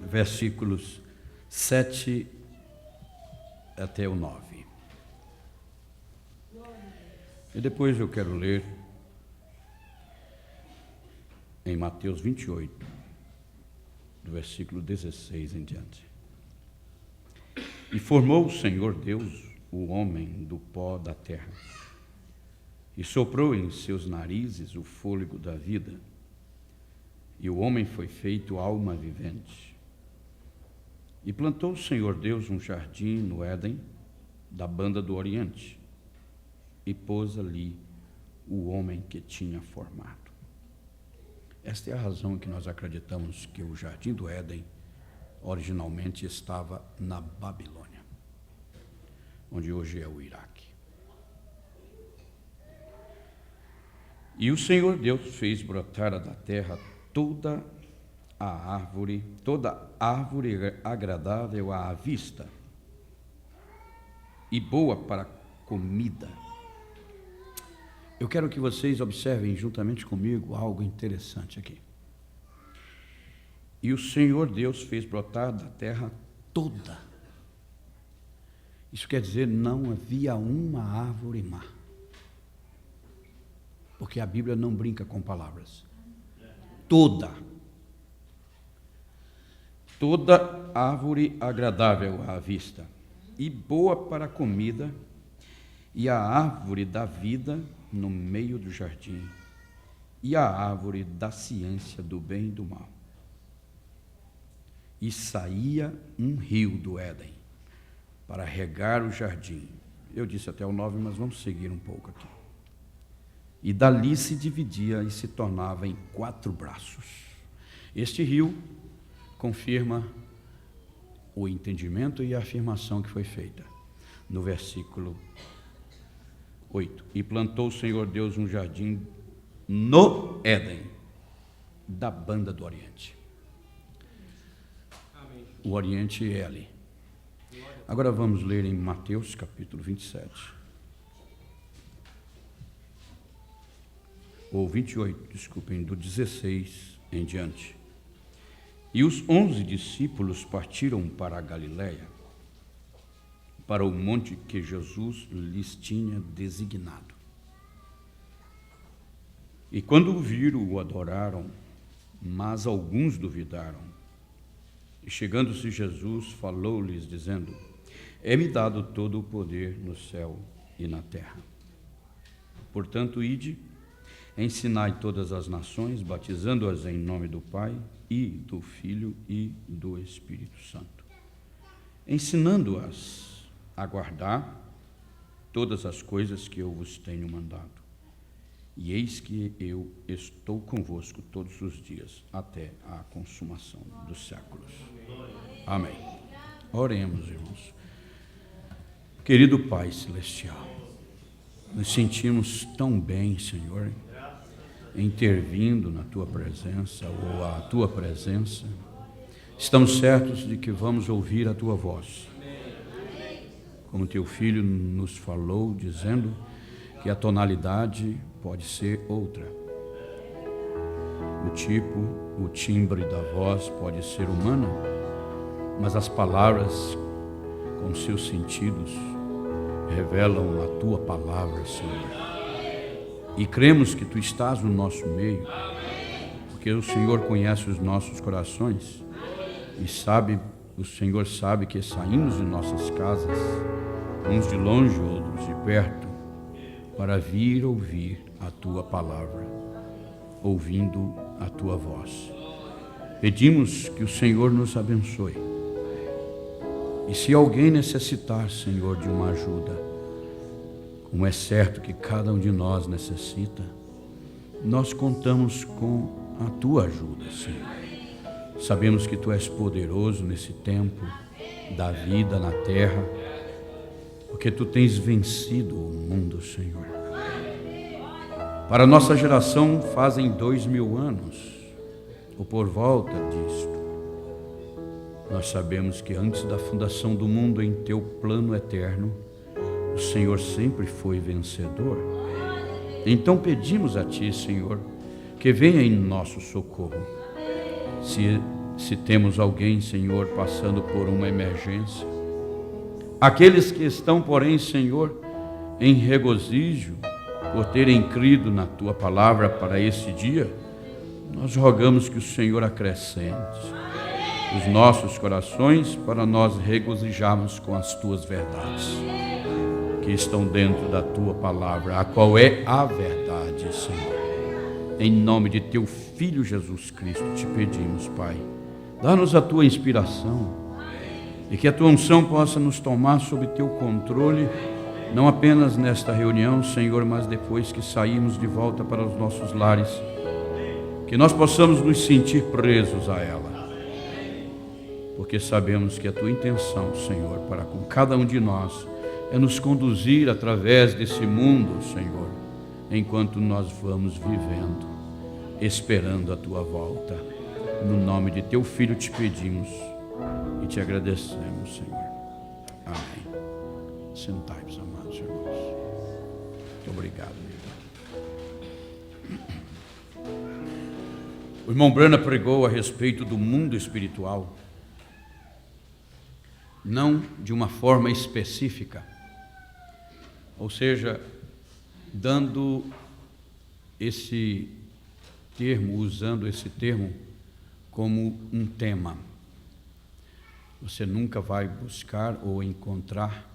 versículos 7 até o 9. E depois eu quero ler em Mateus 28, do versículo 16 em diante. E formou o Senhor Deus o homem do pó da terra, e soprou em seus narizes o fôlego da vida, e o homem foi feito alma vivente. E plantou o Senhor Deus um jardim no Éden, da banda do Oriente, e pôs ali o homem que tinha formado. Esta é a razão que nós acreditamos que o jardim do Éden originalmente estava na Babilônia, onde hoje é o Iraque. E o Senhor Deus fez brotar da terra toda árvore agradável à vista e boa para comida. Eu quero que vocês observem juntamente comigo algo interessante aqui. E o Senhor Deus fez brotar da terra toda. Isso quer dizer, não havia uma árvore má. Porque a Bíblia não brinca com palavras. Toda árvore agradável à vista e boa para a comida, e a árvore da vida no meio do jardim, e a árvore da ciência do bem e do mal. E saía um rio do Éden para regar o jardim. Eu disse até o 9, mas vamos seguir um pouco aqui. E dali se dividia e se tornava em 4 braços. Este rio confirma o entendimento e a afirmação que foi feita no versículo 8. E plantou o Senhor Deus um jardim no Éden, da banda do Oriente. O Oriente é ali. Agora vamos ler em Mateus capítulo 27. Ou 28, desculpem, do 16 em diante. E os 11 discípulos partiram para a Galiléia, para o monte que Jesus lhes tinha designado. E quando o viram, o adoraram, mas alguns duvidaram. E chegando-se Jesus, falou-lhes, dizendo: É-me dado todo o poder no céu e na terra. Portanto, ide, ensinai todas as nações, batizando-as em nome do Pai, e do Filho e do Espírito Santo, ensinando-as a guardar todas as coisas que eu vos tenho mandado. E eis que eu estou convosco todos os dias, até a consumação dos séculos. Amém. Oremos, irmãos. Querido Pai Celestial, nos sentimos tão bem, Senhor, intervindo na Tua presença, ou a Tua presença. Estamos certos de que vamos ouvir a Tua voz. Como Teu Filho nos falou, dizendo que a tonalidade pode ser outra. O tipo, o timbre da voz pode ser humana, mas as palavras, com seus sentidos, revelam a Tua palavra, Senhor. E cremos que Tu estás no nosso meio, porque o Senhor conhece os nossos corações e o Senhor sabe que saímos de nossas casas, uns de longe, outros de perto, para vir ouvir a Tua palavra, ouvindo a Tua voz. Pedimos que o Senhor nos abençoe. E se alguém necessitar, Senhor, de uma ajuda, como é certo que cada um de nós necessita, nós contamos com a Tua ajuda, Senhor. Sabemos que Tu és poderoso nesse tempo da vida na terra, porque Tu tens vencido o mundo, Senhor. Para a nossa geração fazem 2000 anos, ou por volta disto. Nós sabemos que antes da fundação do mundo, em Teu plano eterno, o Senhor sempre foi vencedor. Então pedimos a Ti, Senhor, que venha em nosso socorro. Se se temos alguém, Senhor, passando por uma emergência. Aqueles que estão, porém, Senhor, em regozijo por terem crido na Tua palavra para esse dia, nós rogamos que o Senhor acrescente os nossos corações para nós regozijarmos com as Tuas verdades que estão dentro da Tua palavra, a qual é a verdade, Senhor. Em nome de Teu Filho Jesus Cristo te pedimos, Pai, dá-nos a Tua inspiração e que a Tua unção possa nos tomar sob Teu controle, não apenas nesta reunião, Senhor, mas depois que sairmos de volta para os nossos lares, que nós possamos nos sentir presos a ela, porque sabemos que a Tua intenção, Senhor, para com cada um de nós é nos conduzir através desse mundo, Senhor, enquanto nós vamos vivendo, esperando a Tua volta. No nome de Teu Filho te pedimos e te agradecemos, Senhor. Amém. Sentai-vos, amados irmãos. Muito obrigado, meu irmão. O irmão Brana pregou a respeito do mundo espiritual, não de uma forma específica, ou seja, dando esse termo, usando esse termo como um tema. Você nunca vai buscar ou encontrar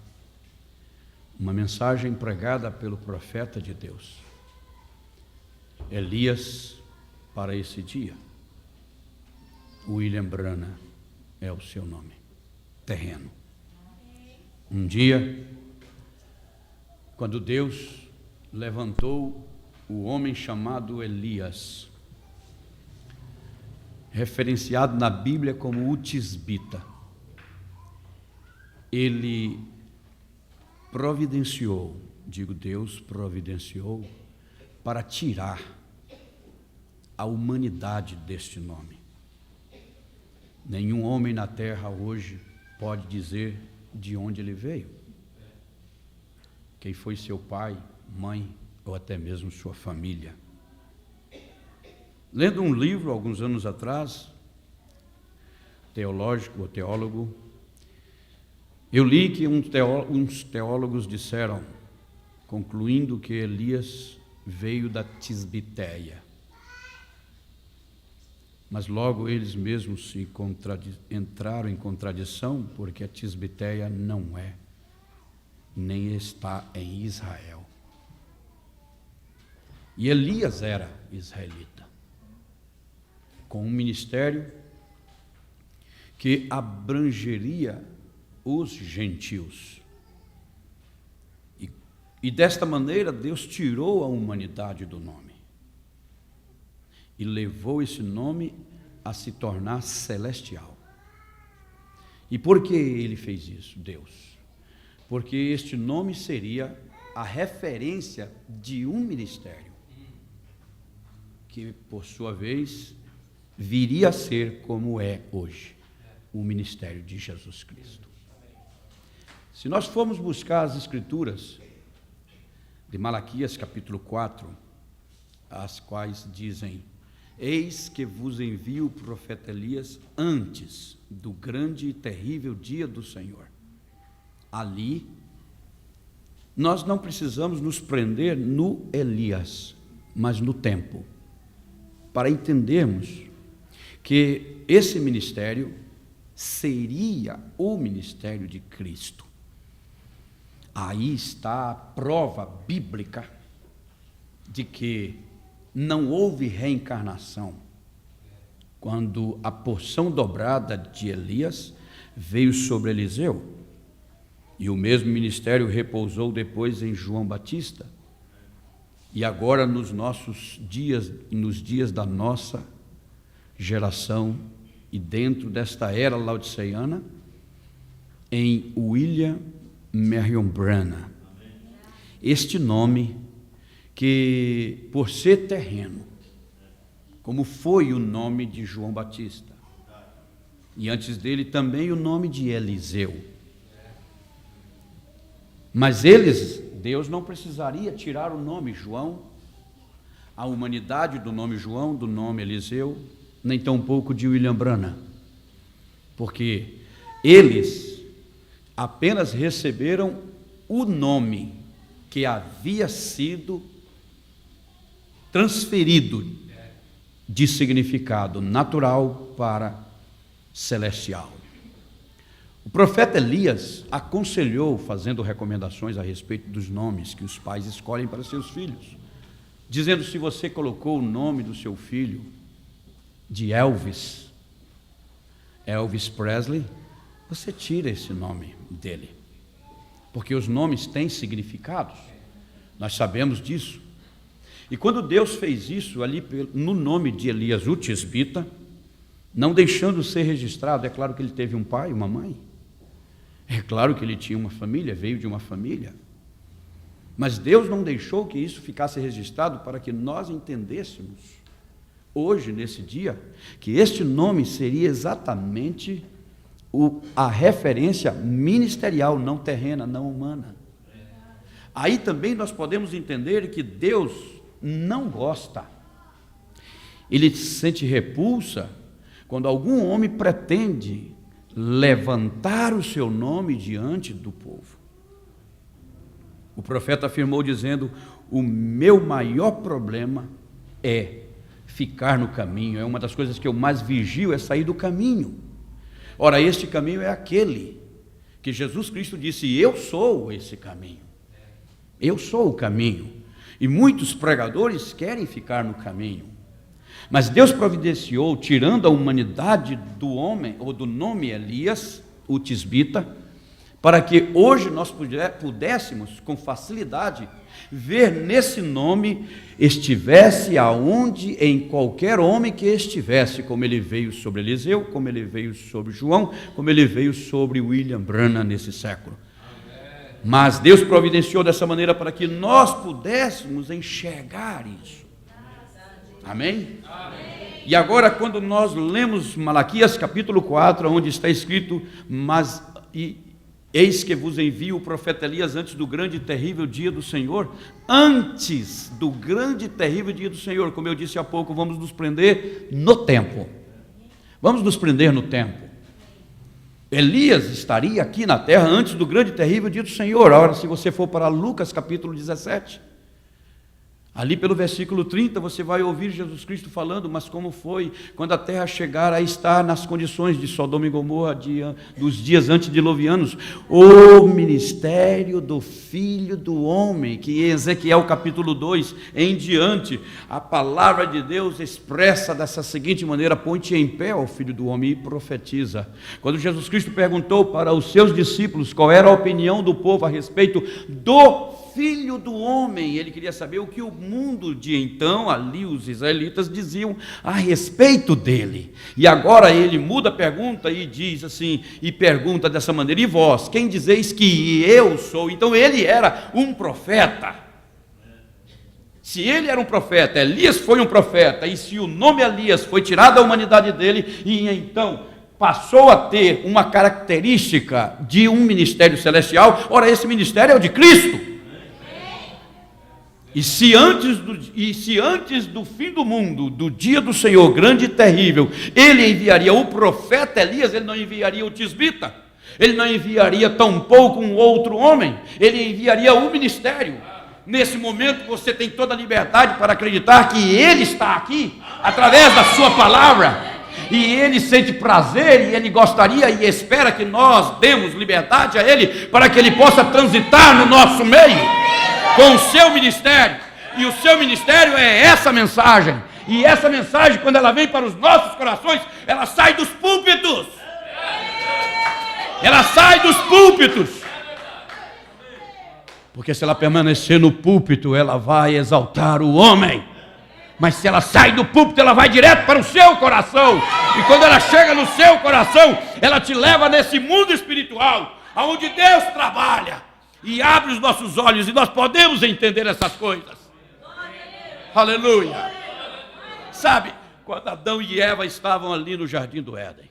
uma mensagem pregada pelo profeta de Deus, Elias, para esse dia. William Branham é o seu nome terreno. Um dia, quando Deus levantou o homem chamado Elias, referenciado na Bíblia como o tisbita, ele providenciou, digo Deus providenciou, para tirar a humanidade deste nome. Nenhum homem na terra hoje pode dizer de onde ele veio, quem foi seu pai, mãe ou até mesmo sua família. Lendo um livro alguns anos atrás, teológico ou teólogo, eu li que uns teólogos disseram, concluindo que Elias veio da Tisbeteia. Mas logo eles mesmos entraram em contradição, porque a Tisbeteia não é, nem está em Israel. E Elias era israelita, com um ministério que abrangeria os gentios. E desta maneira Deus tirou a humanidade do nome e levou esse nome a se tornar celestial. E por que ele fez isso, Deus? Porque este nome seria a referência de um ministério que, por sua vez, viria a ser como é hoje, o ministério de Jesus Cristo. Se nós formos buscar as Escrituras de Malaquias capítulo 4, as quais dizem: eis que vos envio o profeta Elias antes do grande e terrível dia do Senhor. Ali, nós não precisamos nos prender no Elias, mas no tempo, para entendermos que esse ministério seria o ministério de Cristo. Aí está a prova bíblica de que não houve reencarnação, quando a porção dobrada de Elias veio sobre Eliseu, e o mesmo ministério repousou depois em João Batista, e agora nos nossos dias, nos dias da nossa geração, e dentro desta era laodiceana, em William Marion Branham. Este nome, que por ser terreno, como foi o nome de João Batista, e antes dele também o nome de Eliseu. Mas Deus não precisaria tirar o nome João, a humanidade do nome João, do nome Eliseu, nem tampouco de William Branham. porque eles apenas receberam o nome que havia sido transferido de significado natural para celestial. O profeta Elias aconselhou, fazendo recomendações a respeito dos nomes que os pais escolhem para seus filhos, dizendo: se você colocou o nome do seu filho de Elvis Presley, você tira esse nome dele, porque os nomes têm significados, nós sabemos disso. E quando Deus fez isso ali no nome de Elias, o tisbita, não deixando ser registrado, é claro que ele teve um pai e uma mãe, é claro que ele tinha uma família, veio de uma família, mas Deus não deixou que isso ficasse registrado para que nós entendêssemos, hoje, nesse dia, que este nome seria exatamente a referência ministerial, não terrena, não humana. Aí também nós podemos entender que Deus não gosta, ele sente repulsa quando algum homem pretende levantar o seu nome diante do povo. O profeta afirmou dizendo: o meu maior problema é ficar no caminho, é uma das coisas que eu mais vigio, é sair do caminho. Ora, este caminho é aquele que Jesus Cristo disse: eu sou esse caminho, eu sou o caminho. E muitos pregadores querem ficar no caminho, mas Deus providenciou, tirando a humanidade do homem, ou do nome Elias, o tisbita, para que hoje nós pudéssemos com facilidade ver nesse nome estivesse aonde, em qualquer homem que estivesse, como ele veio sobre Eliseu, como ele veio sobre João, como ele veio sobre William Branham nesse século. Mas Deus providenciou dessa maneira para que nós pudéssemos enxergar isso. Amém? Amém. E agora, quando nós lemos Malaquias capítulo 4, onde está escrito: eis que vos envio o profeta Elias antes do grande e terrível dia do Senhor. Antes do grande e terrível dia do Senhor, como eu disse há pouco, vamos nos prender no tempo. Vamos nos prender no tempo. Elias estaria aqui na terra antes do grande e terrível dia do Senhor. Agora, se você for para Lucas capítulo 17, ali pelo versículo 30, você vai ouvir Jesus Cristo falando: mas como foi quando a terra chegar a estar nas condições de Sodoma e Gomorra, dos dias antediluvianos, o ministério do Filho do Homem, que em Ezequiel capítulo 2 em diante, a palavra de Deus expressa dessa seguinte maneira: põe-te em pé, ó Filho do Homem, e profetiza. Quando Jesus Cristo perguntou para os seus discípulos qual era a opinião do povo a respeito do Filho do Homem, ele queria saber o que o mundo de então, ali os israelitas, diziam a respeito dele. E agora ele muda a pergunta e diz assim, e pergunta dessa maneira: e vós, quem dizeis que eu sou? Então ele era um profeta. Se ele era um profeta, Elias foi um profeta, e se o nome Elias foi tirado da humanidade dele, e então passou a ter uma característica de um ministério celestial, ora, esse ministério é o de Cristo. E se antes do fim do mundo, do dia do Senhor grande e terrível, ele enviaria o profeta Elias, ele não enviaria o tisbita, ele não enviaria tampouco um outro homem, ele enviaria o ministério. Nesse momento você tem toda a liberdade para acreditar que ele está aqui, através da sua palavra, e ele sente prazer, e ele gostaria e espera que nós demos liberdade a ele, para que ele possa transitar no nosso meio com o seu ministério. E o seu ministério é essa mensagem. E essa mensagem, quando ela vem para os nossos corações, ela sai dos púlpitos. Ela sai dos púlpitos. Porque se ela permanecer no púlpito, ela vai exaltar o homem. Mas se ela sai do púlpito, ela vai direto para o seu coração. E quando ela chega no seu coração, ela te leva nesse mundo espiritual, onde Deus trabalha e abre os nossos olhos, e nós podemos entender essas coisas. Aleluia. Sabe, quando Adão e Eva estavam ali no jardim do Éden,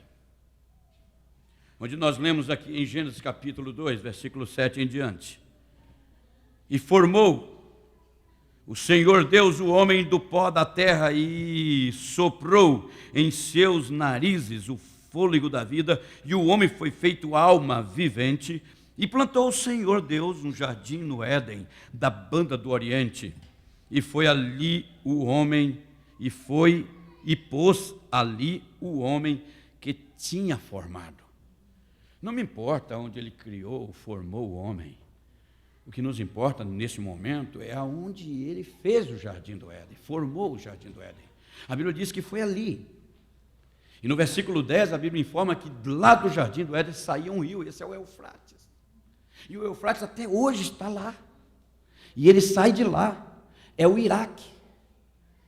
onde nós lemos aqui em Gênesis capítulo 2, versículo 7 em diante: e formou o Senhor Deus o homem do pó da terra, e soprou em seus narizes o fôlego da vida, e o homem foi feito alma vivente, e plantou o Senhor Deus um jardim no Éden, da banda do Oriente, e foi ali o homem, e pôs ali o homem que tinha formado. Não me importa onde ele criou, formou o homem. O que nos importa nesse momento é aonde ele fez o jardim do Éden, formou o jardim do Éden. A Bíblia diz que foi ali. E no versículo 10, a Bíblia informa que lá do jardim do Éden saía um rio, esse é o Eufrates. E o Eufrates até hoje está lá. E ele sai de lá. É o Iraque.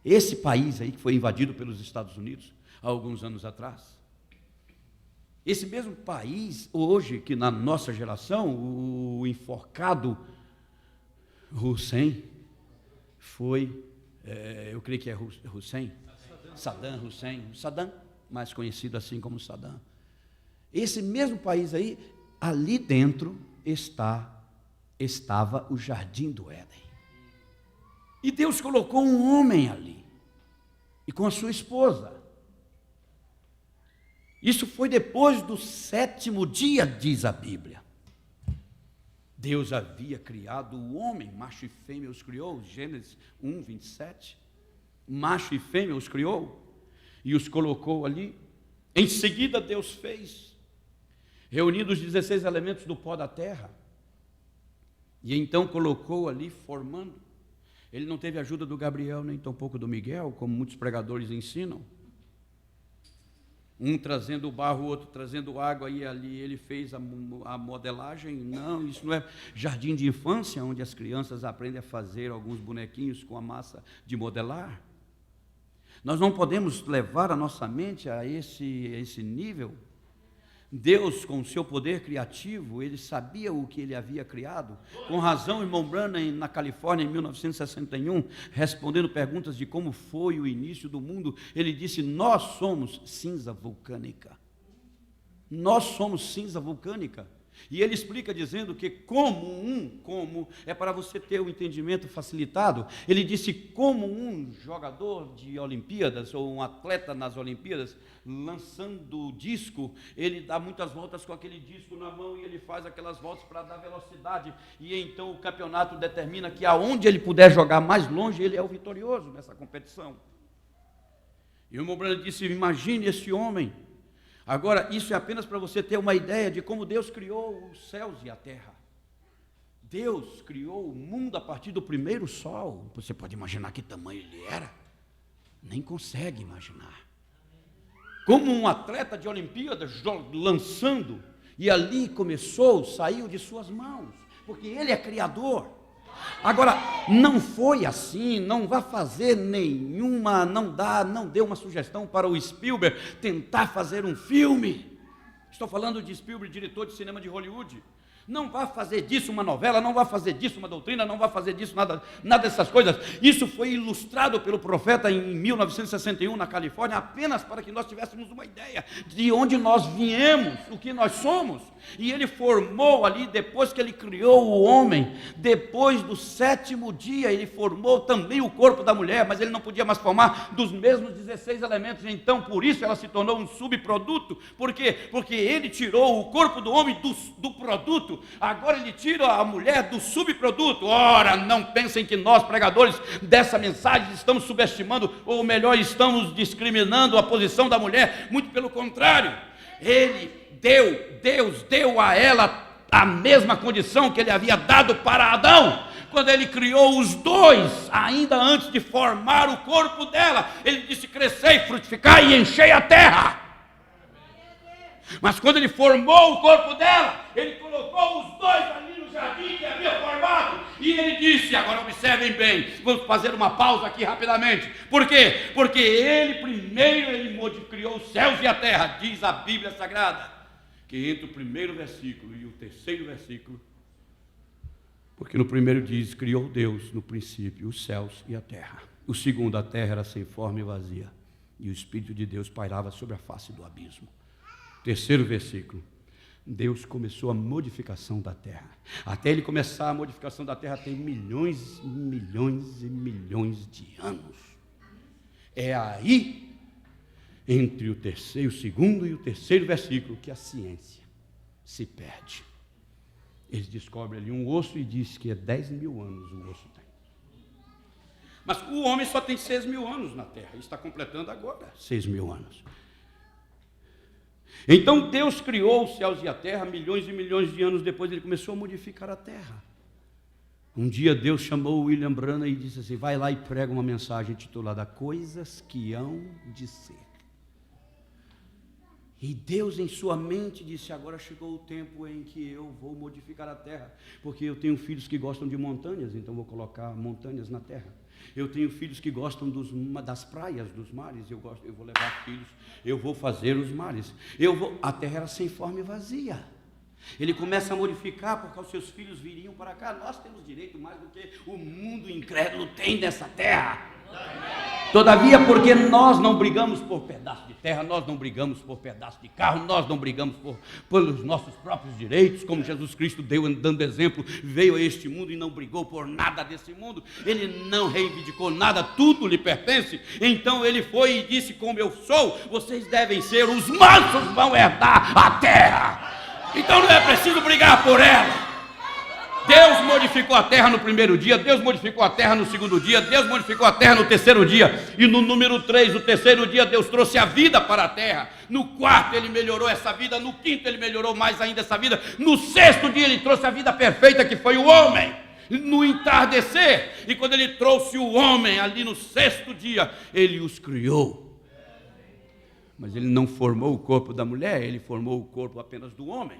Esse país aí que foi invadido pelos Estados Unidos há alguns anos atrás. Esse mesmo país, hoje, que na nossa geração, o enforcado Hussein foi, eu creio que é Hussein, Saddam Hussein, Saddam, mais conhecido assim como Saddam. Esse mesmo país aí, ali dentro estava o jardim do Éden. E Deus colocou um homem ali, e com a sua esposa. Isso foi depois do 7º dia, diz a Bíblia. Deus havia criado o homem, macho e fêmea os criou, Gênesis 1, 27. Macho e fêmea os criou e os colocou ali. Em seguida Deus fez, reunindo os 16 elementos do pó da terra, e então colocou ali, formando. Ele não teve ajuda do Gabriel, nem tampouco do Miguel, como muitos pregadores ensinam. Um trazendo o barro, o outro trazendo água, e ali ele fez a modelagem. Não, isso não é jardim de infância, onde as crianças aprendem a fazer alguns bonequinhos com a massa de modelar. Nós não podemos levar a nossa mente a esse nível. Deus, com o seu poder criativo, ele sabia o que ele havia criado. Com razão, irmão Branham, na Califórnia, em 1961, respondendo perguntas de como foi o início do mundo, ele disse: nós somos cinza vulcânica. Nós somos cinza vulcânica. E ele explica dizendo que como é para você ter o entendimento facilitado. Ele disse como um jogador de Olimpíadas ou um atleta nas Olimpíadas, lançando o disco, ele dá muitas voltas com aquele disco na mão e ele faz aquelas voltas para dar velocidade. E então o campeonato determina que aonde ele puder jogar mais longe, ele é o vitorioso nessa competição. E o Mobrano disse: imagine esse homem. Agora, isso é apenas para você ter uma ideia de como Deus criou os céus e a terra. Deus criou o mundo a partir do primeiro sol. Você pode imaginar que tamanho ele era? Nem consegue imaginar. Como um atleta de Olimpíadas lançando, e ali saiu de suas mãos, porque ele é criador. Agora, não foi assim, não vá fazer nenhuma, não dê uma sugestão para o Spielberg tentar fazer um filme. Estou falando de Spielberg, diretor de cinema de Hollywood. Não vá fazer disso uma novela, não vá fazer disso uma doutrina, não vá fazer disso nada dessas coisas. Isso foi ilustrado pelo profeta em 1961 na Califórnia, apenas para que nós tivéssemos uma ideia de onde nós viemos, o que nós somos. E ele formou ali, depois que ele criou o homem, depois do 7º dia, ele formou também o corpo da mulher, mas ele não podia mais formar dos mesmos 16 elementos, então por isso ela se tornou um subproduto. Por quê? Porque ele tirou o corpo do homem do produto, agora ele tira a mulher do subproduto. Ora, não pensem que nós, pregadores dessa mensagem, estamos subestimando, ou melhor, estamos discriminando a posição da mulher. Muito pelo contrário, Deus deu a ela a mesma condição que ele havia dado para Adão. Quando ele criou os dois, ainda antes de formar o corpo dela, ele disse: crescei, frutificai e enchei a terra. Mas quando ele formou o corpo dela, ele colocou os dois ali no jardim que havia formado, e ele disse, agora observem bem, vamos fazer uma pausa aqui rapidamente. Por quê? Porque ele primeiro criou os céus e a terra, diz a Bíblia Sagrada, que entre o primeiro versículo e o terceiro versículo, porque no primeiro diz: criou Deus no princípio os céus e a terra. O segundo, a terra era sem forma e vazia, e o Espírito de Deus pairava sobre a face do abismo. Terceiro versículo, Deus começou a modificação da terra. Até ele começar a modificação da terra tem milhões e milhões e milhões de anos. É aí entre o segundo e o terceiro versículo, que a ciência se perde. Eles descobrem ali um osso e diz que é 10 mil anos o osso tem. Mas o homem só tem 6 mil anos na terra, está completando agora 6 mil anos. Então Deus criou os céus e a terra, milhões e milhões de anos depois ele começou a modificar a terra. Um dia Deus chamou William Branham e disse assim: vai lá e prega uma mensagem titulada Coisas que hão de ser. E Deus em sua mente disse: agora chegou o tempo em que eu vou modificar a terra, porque eu tenho filhos que gostam de montanhas, então vou colocar montanhas na terra. Eu tenho filhos que gostam das praias, dos mares, eu vou levar filhos, eu vou fazer os mares. A terra era sem forma e vazia. Ele começa a modificar porque os seus filhos viriam para cá. Nós temos direito mais do que o mundo incrédulo tem nessa terra. Todavia, porque nós não brigamos por pedaço de terra, nós não brigamos por pedaço de carro, nós não brigamos pelos nossos próprios direitos, como Jesus Cristo deu dando exemplo, veio a este mundo e não brigou por nada desse mundo, ele não reivindicou nada, tudo lhe pertence. Então ele foi e disse: como eu sou, vocês devem ser, os mansos vão herdar a terra. Então não é preciso brigar por ela. Deus modificou a terra no primeiro dia, Deus modificou a terra no segundo dia, Deus modificou a terra no terceiro dia, e no número 3, o terceiro dia, Deus trouxe a vida para a terra. No quarto ele melhorou essa vida, no quinto ele melhorou mais ainda essa vida, no sexto dia ele trouxe a vida perfeita que foi o homem, no entardecer. E quando ele trouxe o homem ali no sexto dia, ele os criou. Mas ele não formou o corpo da mulher, ele formou o corpo apenas do homem.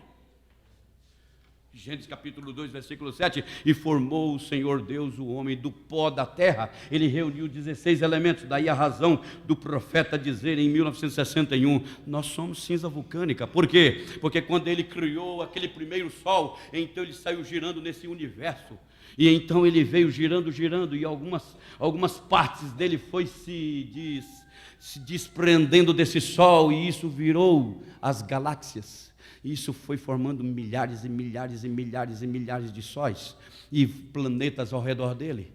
Gênesis capítulo 2, versículo 7, e formou o Senhor Deus o homem do pó da terra. Ele reuniu 16 elementos, daí a razão do profeta dizer em 1961, nós somos cinza vulcânica. Por quê? Porque quando ele criou aquele primeiro sol, então ele saiu girando nesse universo, e então ele veio girando, e algumas partes dele foi se desprendendo desse sol, e isso virou as galáxias. Isso foi formando milhares e milhares e milhares e milhares de sóis e planetas ao redor dele.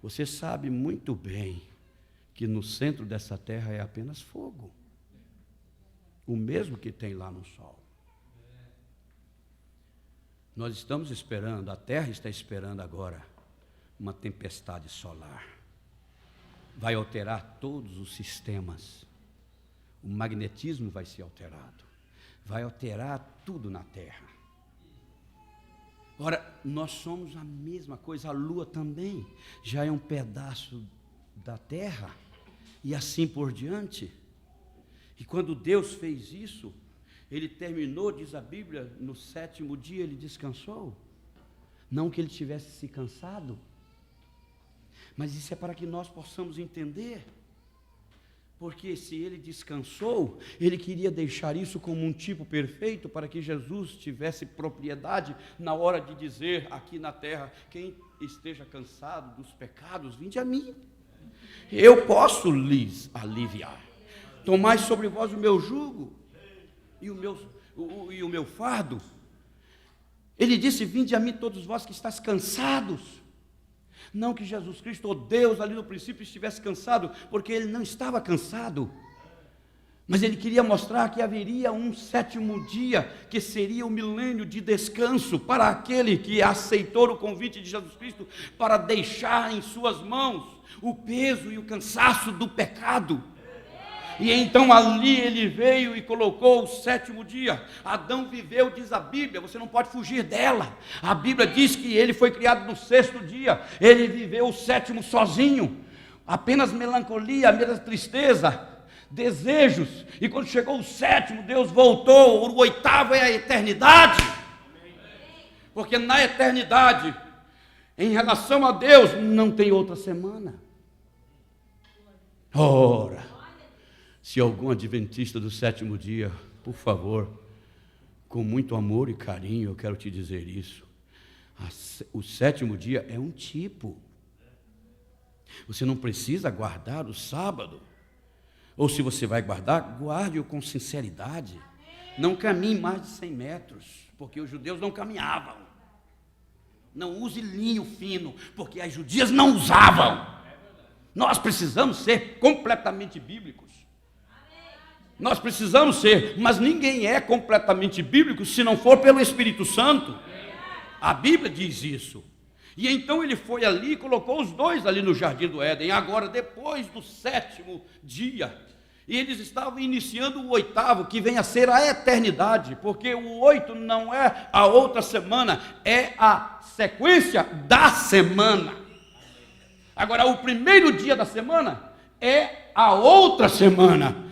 Você sabe muito bem que no centro dessa terra é apenas fogo, o mesmo que tem lá no sol. Nós estamos esperando, a terra está esperando agora uma tempestade solar. Vai alterar todos os sistemas. O magnetismo vai ser alterado. Vai alterar tudo na terra. Ora, nós somos a mesma coisa, a lua também já é um pedaço da terra, e assim por diante. E quando Deus fez isso, ele terminou, diz a Bíblia, no sétimo dia ele descansou. Não que ele tivesse se cansado, mas isso é para que nós possamos entender. Porque se ele descansou, ele queria deixar isso como um tipo perfeito para que Jesus tivesse propriedade na hora de dizer aqui na terra: quem esteja cansado dos pecados, vinde a mim. Eu posso lhes aliviar. Tomai sobre vós o meu jugo e o meu fardo. Ele disse: vinde a mim todos vós que estáis cansados. Não que Jesus Cristo, ou Deus, ali no princípio estivesse cansado, porque ele não estava cansado. Mas ele queria mostrar que haveria um sétimo dia, que seria o milênio de descanso para aquele que aceitou o convite de Jesus Cristo para deixar em suas mãos o peso e o cansaço do pecado. E então ali ele veio e colocou o sétimo dia. Adão viveu, diz a Bíblia, você não pode fugir dela. A Bíblia diz que ele foi criado no sexto dia. Ele viveu o sétimo sozinho. Apenas melancolia, apenas tristeza, desejos. E quando chegou o sétimo, Deus voltou. O oitavo é a eternidade. Porque na eternidade, em relação a Deus, não tem outra semana. Ora, se algum adventista do sétimo dia, por favor, com muito amor e carinho, eu quero te dizer isso. O sétimo dia é um tipo. Você não precisa guardar o sábado. Ou se você vai guardar, guarde-o com sinceridade. Não caminhe mais de 100 metros, porque os judeus não caminhavam. Não use linho fino, porque as judias não usavam. Nós precisamos ser completamente bíblicos. Nós precisamos ser, mas ninguém é completamente bíblico se não for pelo Espírito Santo. A Bíblia diz isso. E então ele foi ali e colocou os dois ali no Jardim do Éden. Agora, depois do 7º dia, e eles estavam iniciando o 8º, que vem a ser a eternidade, porque o 8 não é a outra semana, é a sequência da semana. Agora, o primeiro dia da semana é a outra semana.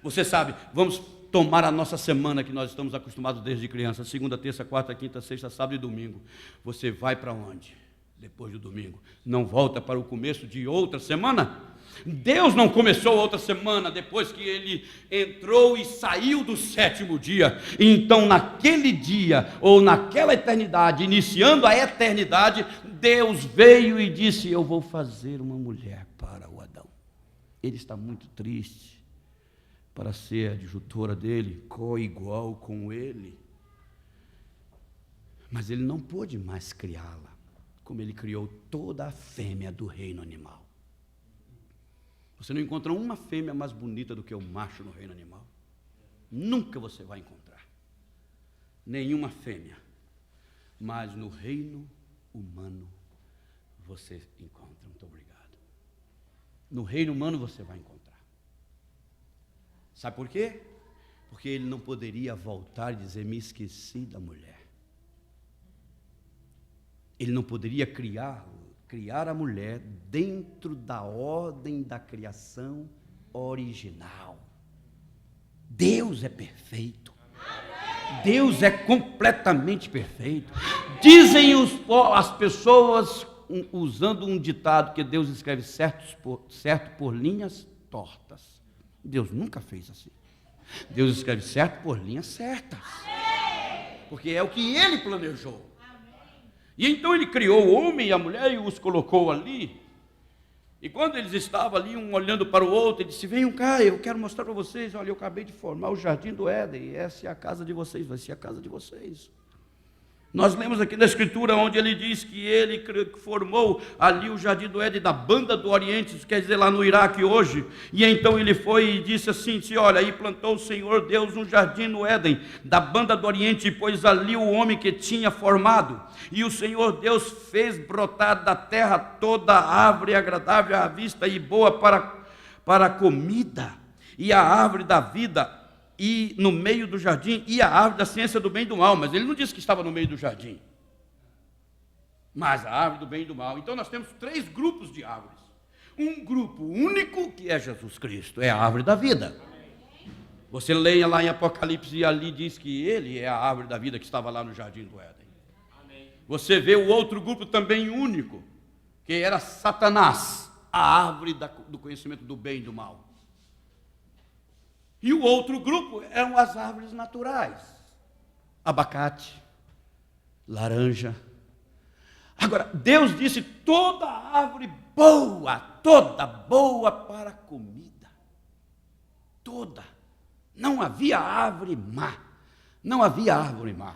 Você sabe, vamos tomar a nossa semana que nós estamos acostumados desde criança, segunda, terça, quarta, quinta, sexta, sábado e domingo. Você vai para onde? Depois do domingo. Não volta para o começo de outra semana? Deus não começou outra semana depois que ele entrou e saiu do 7º dia. Então, naquele dia, ou naquela eternidade, iniciando a eternidade, Deus veio e disse: eu vou fazer uma mulher para o Adão. Ele está muito triste para ser a adjutora dele, co-igual com ele. Mas ele não pôde mais criá-la, como ele criou toda a fêmea do reino animal. Você não encontra uma fêmea mais bonita do que o macho no reino animal. Nunca você vai encontrar nenhuma fêmea. Mas no reino humano você encontra. Muito obrigado. No reino humano você vai encontrar. Sabe por quê? Porque ele não poderia voltar e dizer: me esqueci da mulher. Ele não poderia criar a mulher dentro da ordem da criação original. Deus é perfeito. Deus é completamente perfeito. Dizem as pessoas, usando um ditado, que Deus escreve certo por linhas tortas. Deus nunca fez assim. Deus escreve certo por linhas certas. Porque é o que Ele planejou. E então ele criou o homem e a mulher e os colocou ali. E quando eles estavam ali, um olhando para o outro, ele disse: venham cá, eu quero mostrar para vocês, olha, eu acabei de formar o Jardim do Éden, e essa é a casa de vocês, vai ser a casa de vocês. Nós lemos aqui na Escritura, onde ele diz que ele formou ali o Jardim do Éden da Banda do Oriente, isso quer dizer lá no Iraque hoje. E então ele foi e disse assim: olha, aí plantou o Senhor Deus um jardim no Éden, da Banda do Oriente, e pôs ali o homem que tinha formado. E o Senhor Deus fez brotar da terra toda árvore agradável à vista e boa para a comida, e a árvore da vida, e no meio do jardim, e a árvore da ciência do bem e do mal. Mas ele não disse que estava no meio do jardim, mas a árvore do bem e do mal. Então nós temos 3 grupos de árvores. Um grupo único, que é Jesus Cristo, é a árvore da vida. Você leia lá em Apocalipse, e ali diz que ele é a árvore da vida que estava lá no Jardim do Éden. Você vê o outro grupo também único, que era Satanás, a árvore do conhecimento do bem e do mal. E o outro grupo eram as árvores naturais: abacate, laranja. Agora, Deus disse: toda árvore boa, toda boa para comida. Toda. Não havia árvore má. Não havia árvore má.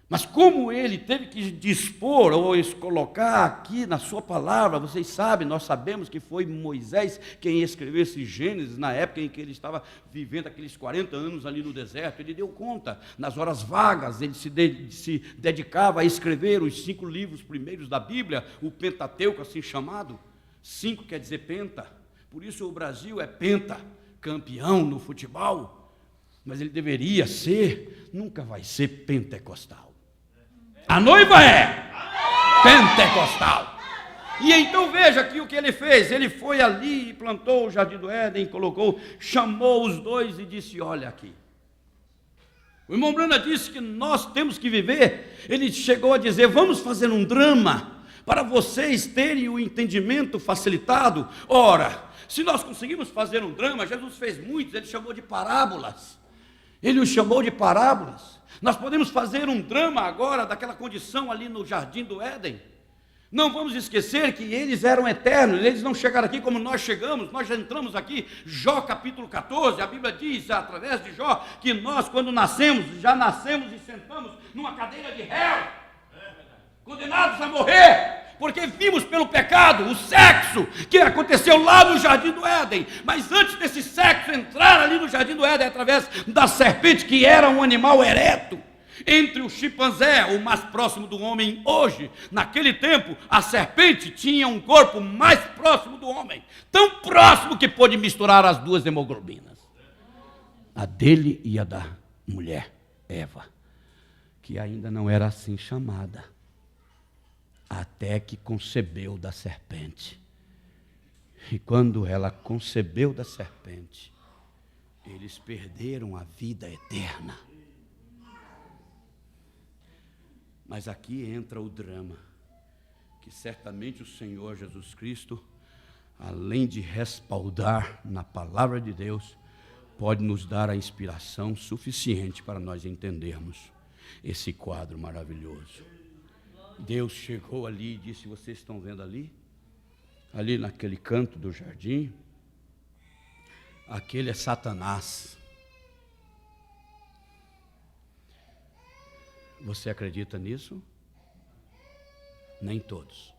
Mas como ele teve que dispor ou colocar aqui na sua palavra, vocês sabem, nós sabemos que foi Moisés quem escreveu esse Gênesis na época em que ele estava vivendo aqueles 40 anos ali no deserto. Ele deu conta, nas horas vagas, ele se dedicava a escrever os 5 livros primeiros da Bíblia, o Pentateuco assim chamado. 5 quer dizer penta, por isso o Brasil é penta, campeão no futebol. Mas ele deveria ser, nunca vai ser pentecostal. A noiva é pentecostal. E então veja aqui o que ele fez. Ele foi ali e plantou o Jardim do Éden, chamou os dois e disse: olha aqui. O irmão Brana disse que nós temos que viver. Ele chegou a dizer: vamos fazer um drama para vocês terem o entendimento facilitado. Ora, se nós conseguimos fazer um drama, Jesus fez muitos, ele chamou de parábolas. Ele os chamou de parábolas. Nós podemos fazer um drama agora daquela condição ali no Jardim do Éden. Não vamos esquecer que eles eram eternos, eles não chegaram aqui como nós chegamos, nós já entramos aqui. Jó capítulo 14, a Bíblia diz, através de Jó, que nós quando nascemos, já nascemos e sentamos numa cadeira de réu, condenados a morrer, porque vimos pelo pecado o sexo que aconteceu lá no Jardim do Éden. Mas antes desse sexo entrar ali no Jardim do Éden, através da serpente, que era um animal ereto, entre o chimpanzé, o mais próximo do homem hoje, naquele tempo, a serpente tinha um corpo mais próximo do homem, tão próximo que pôde misturar as duas hemoglobinas, a dele e a da mulher, Eva, que ainda não era assim chamada, até que concebeu da serpente. E quando ela concebeu da serpente, eles perderam a vida eterna. Mas aqui entra o drama, que certamente o Senhor Jesus Cristo, além de respaldar na palavra de Deus, pode nos dar a inspiração suficiente para nós entendermos esse quadro maravilhoso. Deus chegou ali e disse: vocês estão vendo ali? Ali naquele canto do jardim, aquele é Satanás. Você acredita nisso? Nem todos.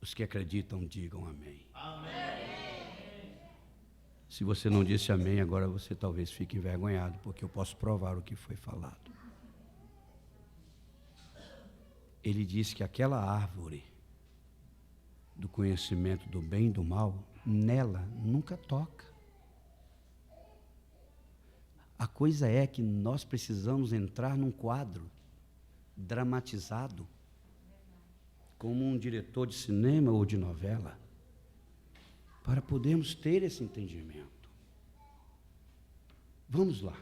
Os que acreditam, digam amém. Amém. Se você não disse amém, agora você talvez fique envergonhado, porque eu posso provar o que foi falado. Ele disse que aquela árvore do conhecimento do bem e do mal, nela nunca toca. A coisa é que nós precisamos entrar num quadro dramatizado, como um diretor de cinema ou de novela, para podermos ter esse entendimento. Vamos lá.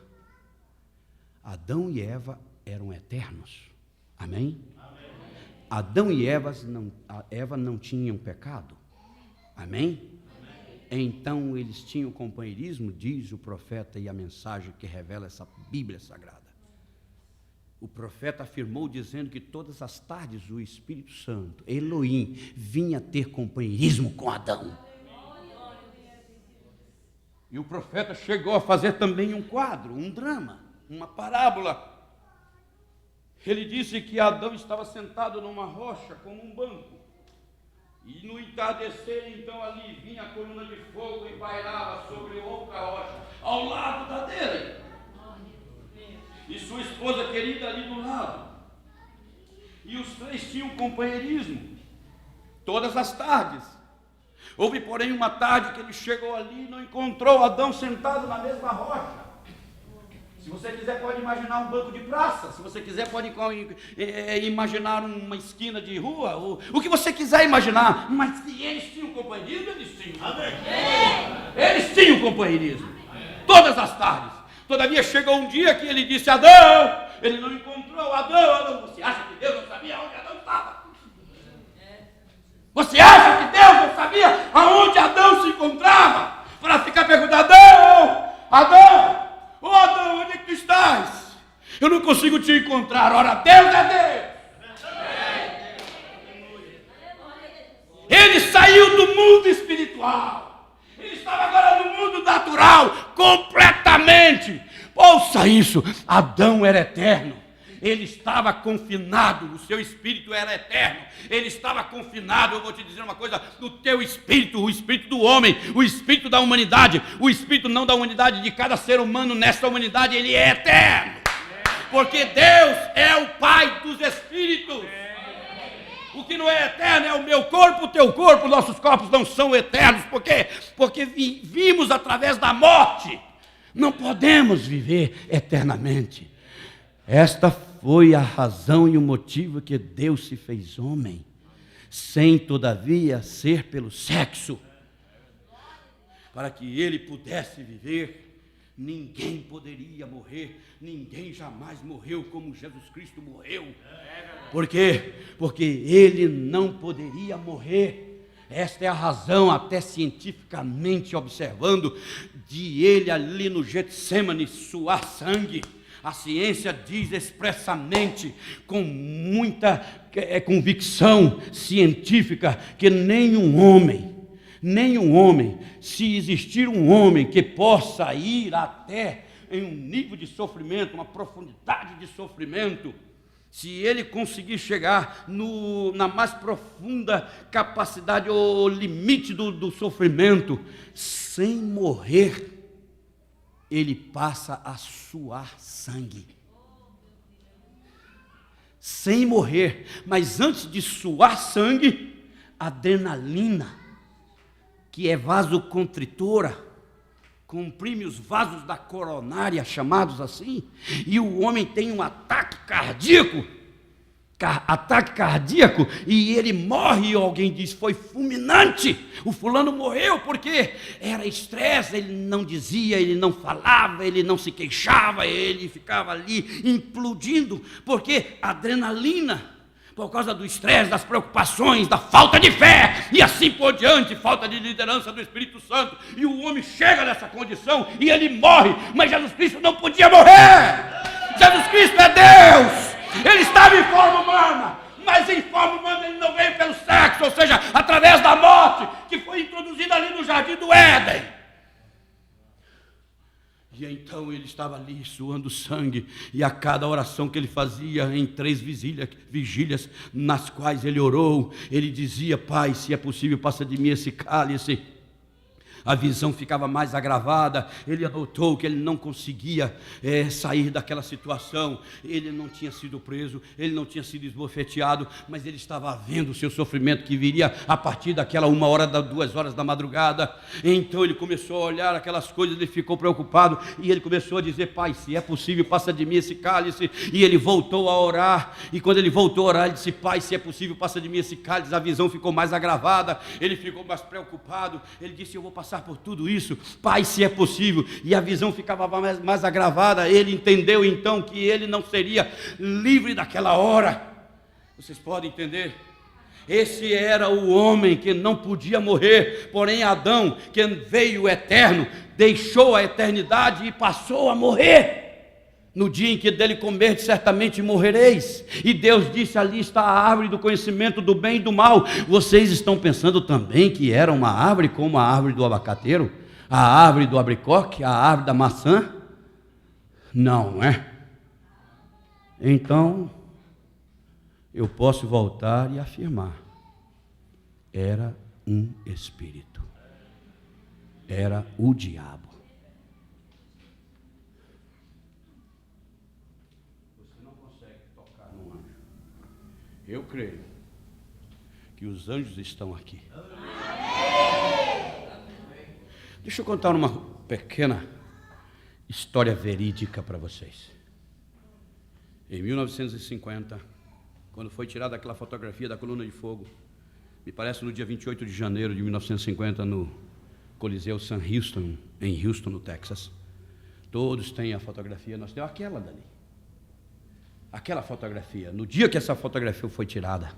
Adão e Eva eram eternos. Amém? Adão e Eva não tinham pecado. Amém? Então eles tinham companheirismo, diz o profeta e a mensagem que revela essa Bíblia Sagrada. O profeta afirmou dizendo que todas as tardes o Espírito Santo, Elohim, vinha ter companheirismo com Adão. E o profeta chegou a fazer também um quadro, um drama, uma parábola. Ele disse que Adão estava sentado numa rocha como um banco. E no entardecer, então, ali vinha a coluna de fogo e pairava sobre outra rocha, ao lado da dele. E sua esposa querida ali do lado. E os três tinham companheirismo, todas as tardes. Houve, porém, uma tarde que ele chegou ali e não encontrou Adão sentado na mesma rocha. Se você quiser, pode imaginar um banco de praça. Se você quiser, pode imaginar uma esquina de rua. O que você quiser imaginar. Mas se eles tinham companheirismo, eles tinham companheirismo. Eles tinham companheirismo. Todas as tardes. Todavia, chegou um dia que ele disse: Adão! Ele não encontrou Adão. Você acha que Deus não sabia onde Adão estava? Você acha que Deus não sabia aonde Adão se encontrava? Para ficar perguntando: Adão! Adão! Ô Adão, onde é que tu estás? Eu não consigo te encontrar. Ora, Deus é Deus. Ele saiu do mundo espiritual. Ele estava agora no mundo natural, completamente. Ouça isso, Adão era eterno. Ele estava confinado, o seu espírito era eterno. Ele estava confinado, eu vou te dizer uma coisa, no teu espírito, o espírito do homem, o espírito da humanidade, o espírito não da humanidade, de cada ser humano nesta humanidade, ele é eterno. Porque Deus é o Pai dos espíritos. O que não é eterno é o meu corpo, o teu corpo, nossos corpos não são eternos. Por quê? Porque vimos através da morte. Não podemos viver eternamente. Esta foi a razão e o motivo que Deus se fez homem, sem todavia ser pelo sexo, para que ele pudesse viver. Ninguém poderia morrer, ninguém jamais morreu como Jesus Cristo morreu. Por quê? Porque ele não poderia morrer. Esta é a razão, até cientificamente observando, de ele ali no Getsêmani suar sangue. A ciência diz expressamente, com muita convicção científica, que nenhum homem, se existir um homem que possa ir até em um nível de sofrimento, uma profundidade de sofrimento, se ele conseguir chegar na mais profunda capacidade ou limite do sofrimento, sem morrer, ele passa a suar sangue. Sem morrer, mas antes de suar sangue, adrenalina, que é vasoconstritora, comprime os vasos da coronária, chamados assim, e o homem tem um ataque cardíaco, e ele morre, e alguém diz, foi fulminante, o fulano morreu, porque era estresse, ele não dizia, ele não falava, ele não se queixava, ele ficava ali implodindo, porque adrenalina, por causa do estresse, das preocupações, da falta de fé, e assim por diante, falta de liderança do Espírito Santo, e o homem chega nessa condição, e ele morre, mas Jesus Cristo não podia morrer. Jesus Cristo é Deus, ele estava em forma humana, mas em forma humana ele não veio pelo sexo, ou seja, através da morte, que foi introduzida ali no jardim do Éden. E então ele estava ali suando sangue, e a cada oração que ele fazia, em 3 vigílias, nas quais ele orou, ele dizia, Pai, se é possível, passa de mim esse cálice. A visão ficava mais agravada, ele notou que ele não conseguia sair daquela situação, ele não tinha sido preso, ele não tinha sido esbofeteado, mas ele estava vendo o seu sofrimento que viria a partir daquela 1 hora, 2 horas da madrugada. Então ele começou a olhar aquelas coisas, ele ficou preocupado, e ele começou a dizer, Pai, se é possível, passa de mim esse cálice. E ele voltou a orar, e quando ele voltou a orar, ele disse, Pai, se é possível, passa de mim esse cálice. A visão ficou mais agravada, ele ficou mais preocupado, ele disse, eu vou passar por tudo isso, Pai, se é possível. E a visão ficava mais agravada, ele entendeu então que ele não seria livre daquela hora. Vocês podem entender? Esse era o homem que não podia morrer, porém Adão, que veio eterno, deixou a eternidade e passou a morrer. No dia em que dele comerdes, certamente morrereis. E Deus disse, ali está a árvore do conhecimento do bem e do mal. Vocês estão pensando também que era uma árvore como a árvore do abacateiro? A árvore do abricoque? A árvore da maçã? Não é? Então, eu posso voltar e afirmar. Era um espírito. Era o diabo. Eu creio que os anjos estão aqui. Deixa eu contar uma pequena história verídica para vocês. Em 1950, quando foi tirada aquela fotografia da coluna de fogo, me parece no dia 28 de janeiro de 1950, no Coliseu Sam Houston, em Houston, no Texas. Todos têm a fotografia, nós temos aquela dali. Aquela fotografia, no dia que essa fotografia foi tirada,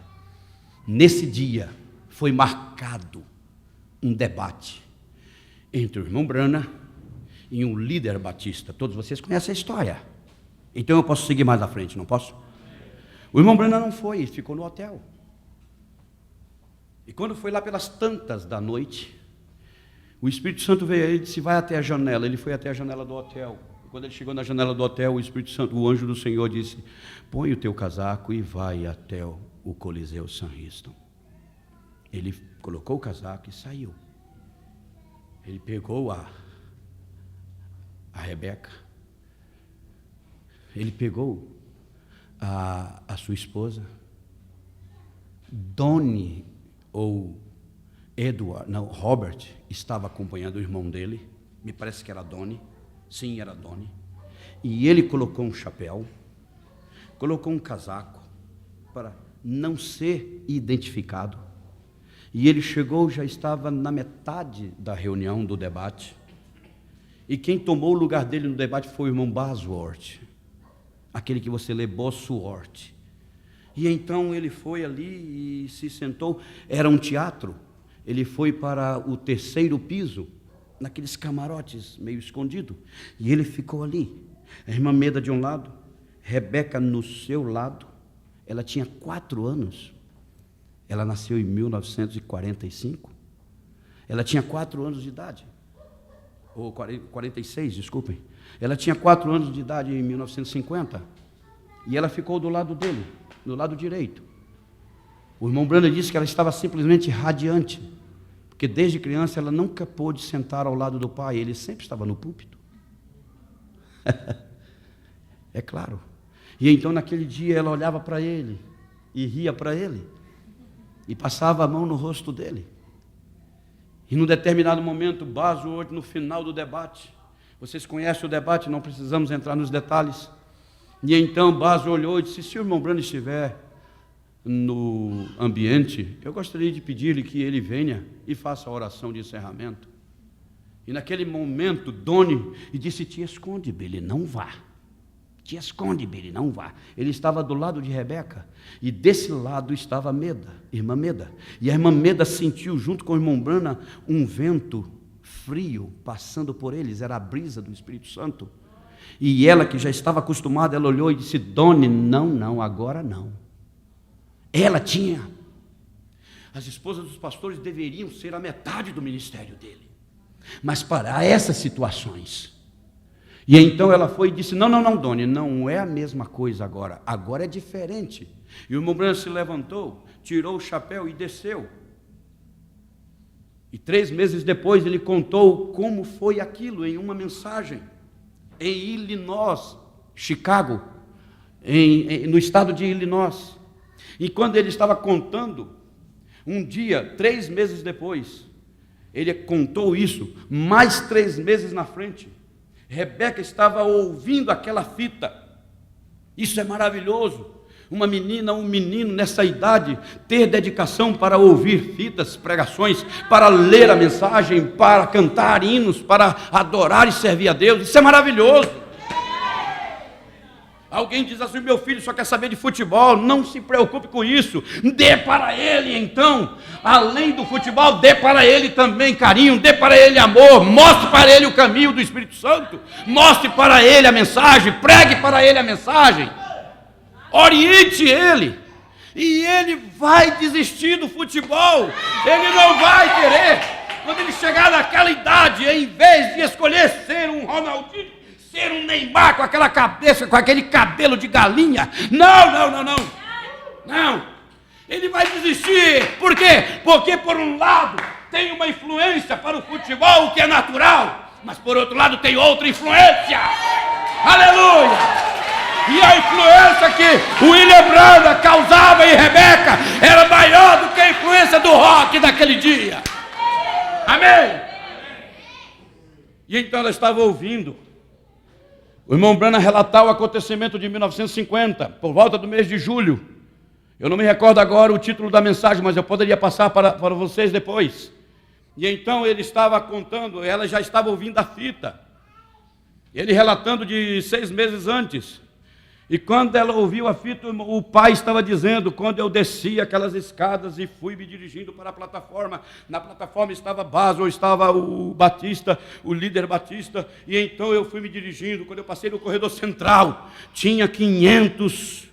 nesse dia foi marcado um debate entre o irmão Branham e um líder batista. Todos vocês conhecem a história. Então eu posso seguir mais à frente, não posso? O irmão Branham não foi, ele ficou no hotel. E quando foi lá pelas tantas da noite, o Espírito Santo veio a ele e disse, vai até a janela. Ele foi até a janela do hotel. Quando ele chegou na janela do hotel, o Espírito Santo, o anjo do Senhor disse, põe o teu casaco e vai até o Coliseu Sam Houston. Ele colocou o casaco e saiu. Ele pegou a Rebeca, ele pegou a sua esposa, Donnie ou Edward, não, Robert, estava acompanhando o irmão dele, me parece que era Donnie. Sim, era Donnie. E ele colocou um chapéu, colocou um casaco para não ser identificado. E ele chegou, já estava na metade da reunião, do debate. E quem tomou o lugar dele no debate foi o irmão Bosworth, aquele que você lê Bosworth. E então ele foi ali e se sentou, era um teatro. Ele foi para o 3º piso, naqueles camarotes meio escondido, e ele ficou ali. A irmã Meda de um lado, Rebeca no seu lado. Ela tinha 4 anos, ela nasceu em 1945, ela tinha 4 anos de idade, ou 46, desculpem, ela tinha 4 anos de idade em 1950, E ela ficou do lado dele, do lado direito. O irmão Branham disse que ela estava simplesmente radiante, porque desde criança ela nunca pôde sentar ao lado do pai, ele sempre estava no púlpito. É claro. E então naquele dia ela olhava para ele e ria para ele e passava a mão no rosto dele. E num determinado momento, Baso, hoje no final do debate, vocês conhecem o debate, não precisamos entrar nos detalhes. E então Baso olhou e disse: se o irmão Branham estiver no ambiente, eu gostaria de pedir-lhe que ele venha e faça a oração de encerramento. E naquele momento, Doni disse: te esconde, Billy, não vá. Te esconde, Billy, não vá. Ele estava do lado de Rebeca, e desse lado estava Meda, irmã Meda. E a irmã Meda sentiu, junto com o irmão Branham, um vento frio passando por eles, era a brisa do Espírito Santo. E ela, que já estava acostumada, ela olhou e disse: Doni, não, agora não. Ela tinha. As esposas dos pastores deveriam ser a metade do ministério dele. Mas para essas situações. E então ela foi e disse: não, Doni, não é a mesma coisa agora. Agora é diferente. E o irmão Branham se levantou, tirou o chapéu e desceu. E 3 meses depois ele contou como foi aquilo em uma mensagem em Illinois, Chicago, no estado de Illinois. E quando ele estava contando, um dia, 3 meses depois, ele contou isso, mais 3 meses na frente, Rebeca estava ouvindo aquela fita. Isso é maravilhoso. Uma menina, um menino nessa idade, ter dedicação para ouvir fitas, pregações, para ler a mensagem, para cantar hinos, para adorar e servir a Deus. Isso é maravilhoso. Alguém diz assim: meu filho só quer saber de futebol. Não se preocupe com isso. Dê para ele então, além do futebol, dê para ele também carinho, dê para ele amor, mostre para ele o caminho do Espírito Santo, mostre para ele a mensagem, pregue para ele a mensagem, oriente ele, e ele vai desistir do futebol. Ele não vai querer, quando ele chegar naquela idade, em vez de escolher ser um Ronaldinho, ser um Neymar com aquela cabeça, com aquele cabelo de galinha. Não. Ele vai desistir. Por quê? Porque por um lado tem uma influência para o futebol, que é natural, mas por outro lado tem outra influência. Aleluia! E a influência que William Branham causava em Rebeca era maior do que a influência do rock daquele dia. Amém? E então ela estava ouvindo o irmão Branham relatar o acontecimento de 1950, por volta do mês de julho. Eu não me recordo agora o título da mensagem, mas eu poderia passar para vocês depois. E então ele estava contando, ela já estava ouvindo a fita. Ele relatando de 6 meses antes. E quando ela ouviu a fita, o pai estava dizendo: quando eu desci aquelas escadas e fui me dirigindo para a plataforma, na plataforma estava Baso, estava o Batista, o líder Batista, e então eu fui me dirigindo. Quando eu passei no corredor central, tinha 500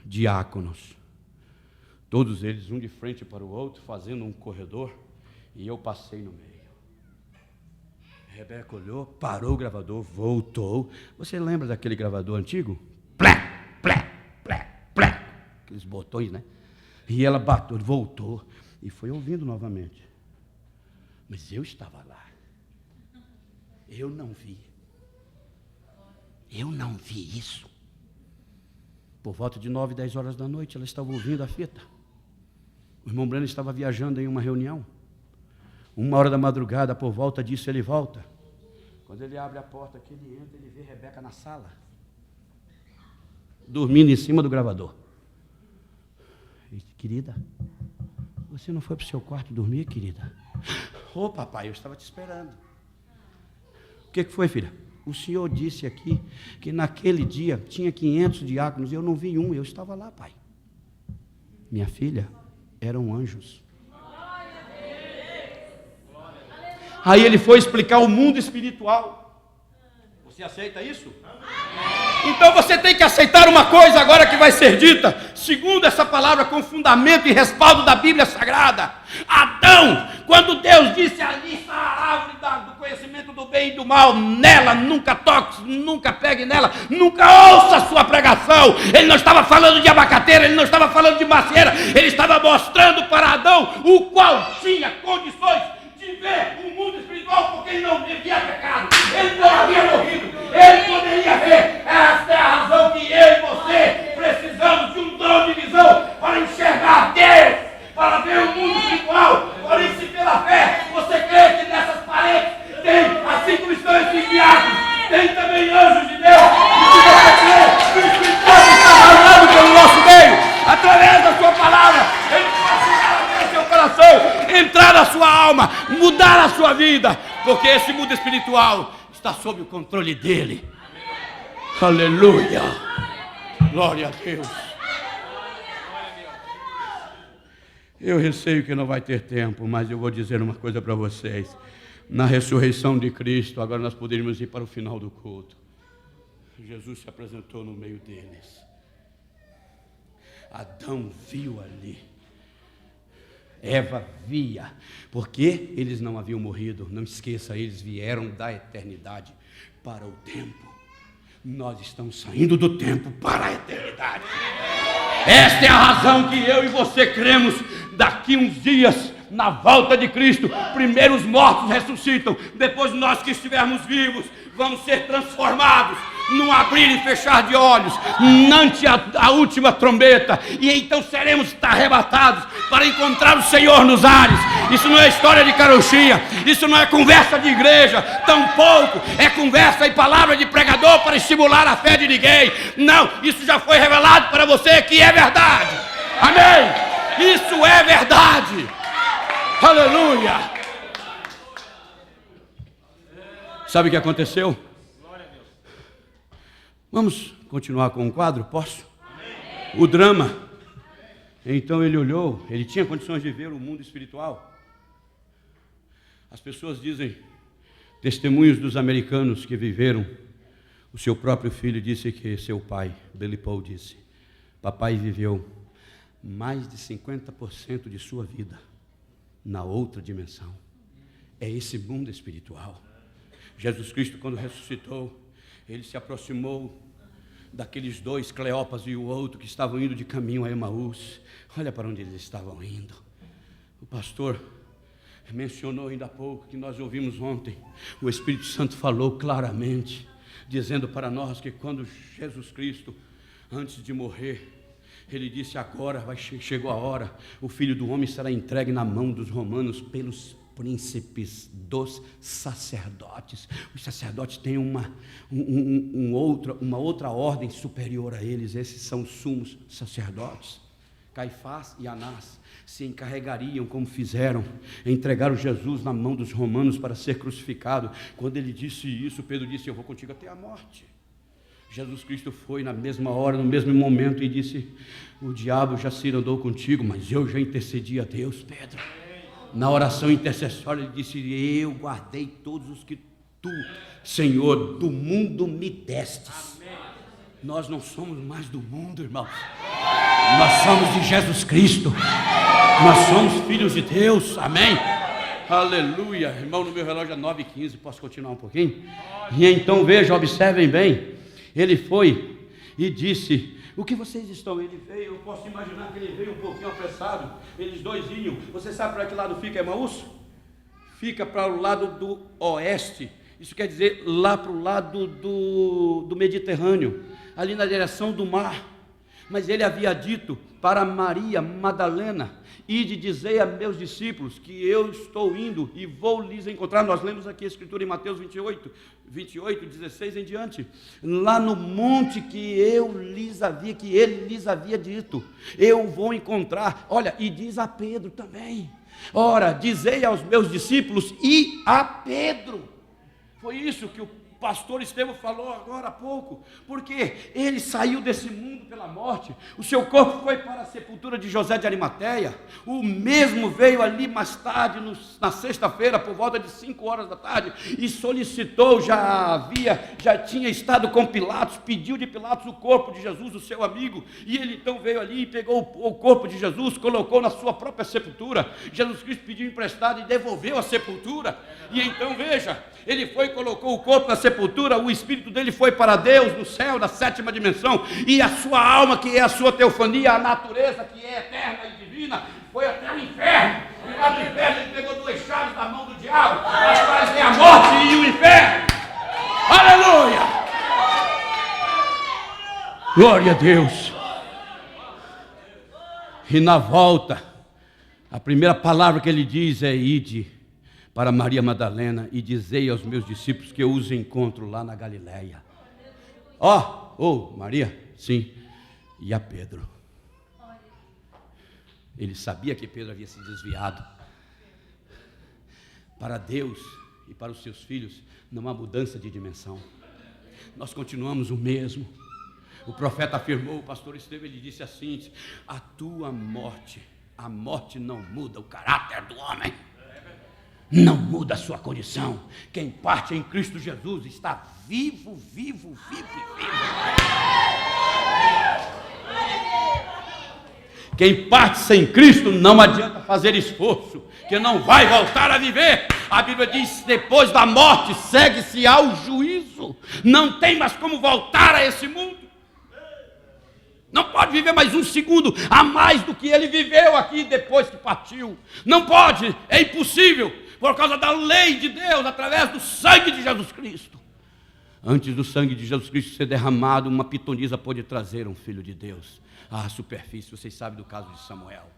diáconos, todos eles um de frente para o outro, fazendo um corredor, e eu passei no meio. Rebeca olhou, parou o gravador, voltou. Você lembra daquele gravador antigo? Plé, plé, plé, plé. Aqueles botões, né? E ela bateu, voltou e foi ouvindo novamente. Mas eu estava lá. Eu não vi. Eu não vi isso. Por volta de 9, 10 horas da noite, ela estava ouvindo a fita. O irmão Branham estava viajando em uma reunião. 1h da madrugada, por volta disso, ele volta. Quando ele abre a porta, que ele entra, ele vê Rebeca na sala, dormindo em cima do gravador. Ele disse: querida, você não foi para o seu quarto dormir, querida? Ô, papai, eu estava te esperando. O que foi, filha? O senhor disse aqui que naquele dia tinha 500 diáconos e eu não vi um, eu estava lá, pai. Minha filha, eram anjos. Aí ele foi explicar o mundo espiritual. Você aceita isso? Então você tem que aceitar uma coisa agora que vai ser dita, segundo essa palavra, com fundamento e respaldo da Bíblia Sagrada. Adão, quando Deus disse: ali está a árvore do conhecimento do bem bem e do mal nela, nunca toque, nunca pegue nela, nunca ouça a sua pregação. Ele não estava falando de abacateira, ele não estava falando de macieira, ele estava mostrando para Adão, o qual tinha condições de ver o mundo espiritual, porque ele não vivia pecado, ele não havia morrido, ele poderia ver. Esta é a razão que eu e você precisamos de um dom de visão para enxergar Deus, para ver o mundo espiritual. Por isso, se pela fé você crê que nessas paredes tem, assim como estão esses diabos, tem também anjos de Deus. E se você crê que o Espírito Santo está falando pelo nosso meio, através da sua palavra, ele pode chegar até o seu coração, entrar na sua alma, mudar a sua vida, porque esse mundo espiritual está sob o controle dele. Aleluia! Glória a Deus! Eu receio que não vai ter tempo, mas eu vou dizer uma coisa para vocês. Na ressurreição de Cristo, agora nós poderíamos ir para o final do culto. Jesus se apresentou no meio deles. Adão viu ali. Eva via. Porque eles não haviam morrido. Não esqueça, eles vieram da eternidade para o tempo. Nós estamos saindo do tempo para a eternidade. Esta é a razão que eu e você cremos. Daqui uns dias, na volta de Cristo, primeiro os mortos ressuscitam, depois nós que estivermos vivos vamos ser transformados num abrir e fechar de olhos, ante a última trombeta, e então seremos arrebatados para encontrar o Senhor nos ares. Isso não é história de carochinha, isso não é conversa de igreja, tampouco é conversa e palavra de pregador para estimular a fé de ninguém. Não, isso já foi revelado para você que é verdade. Amém? Isso é verdade. Aleluia. Sabe o que aconteceu? Vamos continuar com o quadro? Posso? O drama. Então ele olhou, ele tinha condições de ver o mundo espiritual. As pessoas dizem, testemunhos dos americanos que viveram, o seu próprio filho disse que seu pai, Billy Paul, disse, papai viveu mais de 50% de sua vida na outra dimensão. É esse mundo espiritual. Jesus Cristo, quando ressuscitou, ele se aproximou daqueles dois, Cleopas e o outro, que estavam indo de caminho a Emaús. Olha para onde eles estavam indo. O pastor mencionou ainda há pouco, que nós ouvimos ontem, o Espírito Santo falou claramente, dizendo para nós que quando Jesus Cristo, antes de morrer, ele disse, agora chegou a hora, o Filho do Homem será entregue na mão dos romanos pelos príncipes dos sacerdotes. Os sacerdotes têm uma outra ordem superior a eles. Esses são os sumos sacerdotes. Caifás e Anás se encarregariam, como fizeram, entregaram Jesus na mão dos romanos para ser crucificado. Quando ele disse isso, Pedro disse, eu vou contigo até a morte. Jesus Cristo foi na mesma hora, no mesmo momento, e disse, o diabo já se andou contigo, mas eu já intercedi a Deus, Pedro. Na oração intercessória ele disse, eu guardei todos os que tu, Senhor, do mundo me destes. Amém. Nós não somos mais do mundo, irmãos. Nós somos de Jesus Cristo. Nós somos filhos de Deus. Amém. Aleluia. Irmão, no meu relógio é 9h15, posso continuar um pouquinho? E então vejam, observem bem. Ele foi e disse, o que vocês estão? Ele veio, eu posso imaginar que ele veio um pouquinho apressado, eles dois iam. Você sabe para que lado fica Emaús? Fica para o lado do oeste, isso quer dizer lá para o lado do Mediterrâneo, ali na direção do mar. Mas ele havia dito para Maria Madalena, ide dizer a meus discípulos que eu estou indo e vou lhes encontrar. Nós lemos aqui a escritura em Mateus 28, 16 em diante. Lá no monte que ele lhes havia dito, eu vou encontrar. Olha, e diz a Pedro também. Ora, dizei aos meus discípulos e a Pedro. Foi isso que o pastor Estevão falou agora há pouco, porque ele saiu desse mundo pela morte, o seu corpo foi para a sepultura de José de Arimateia, o mesmo veio ali mais tarde, na sexta-feira, por volta de 5 horas da tarde, e solicitou, já tinha estado com Pilatos, pediu de Pilatos o corpo de Jesus, o seu amigo, e ele então veio ali e pegou o corpo de Jesus, colocou na sua própria sepultura. Jesus Cristo pediu emprestado e devolveu a sepultura, e então veja, ele foi e colocou o corpo na sepultura, o espírito dele foi para Deus, no céu, na 7ª dimensão, e a sua alma, que é a sua teofania, a natureza, que é eterna e divina, foi até o inferno, e lá no inferno ele pegou 2 chaves da mão do diabo, as quais é a morte e o inferno. Aleluia! Glória a Deus! E na volta, a primeira palavra que ele diz é: ide para Maria Madalena e dizei aos meus discípulos que eu os encontro lá na Galileia. Maria, sim, e a Pedro. Ele sabia que Pedro havia se desviado. Para Deus e para os seus filhos não há mudança de dimensão. Nós continuamos o mesmo. O profeta afirmou, o pastor Estevão, ele disse assim: a tua morte, a morte não muda o caráter do homem, não muda a sua condição. Quem parte em Cristo Jesus está vivo. Quem parte sem Cristo não adianta fazer esforço, que não vai voltar a viver. A Bíblia diz: depois da morte segue-se ao juízo. Não tem mais como voltar a esse mundo. Não pode viver mais um segundo a mais do que ele viveu aqui depois que partiu. Não pode, é impossível, por causa da lei de Deus, através do sangue de Jesus Cristo. Antes do sangue de Jesus Cristo ser derramado, uma pitonisa pôde trazer um filho de Deus à superfície. Vocês sabem do caso de Samuel.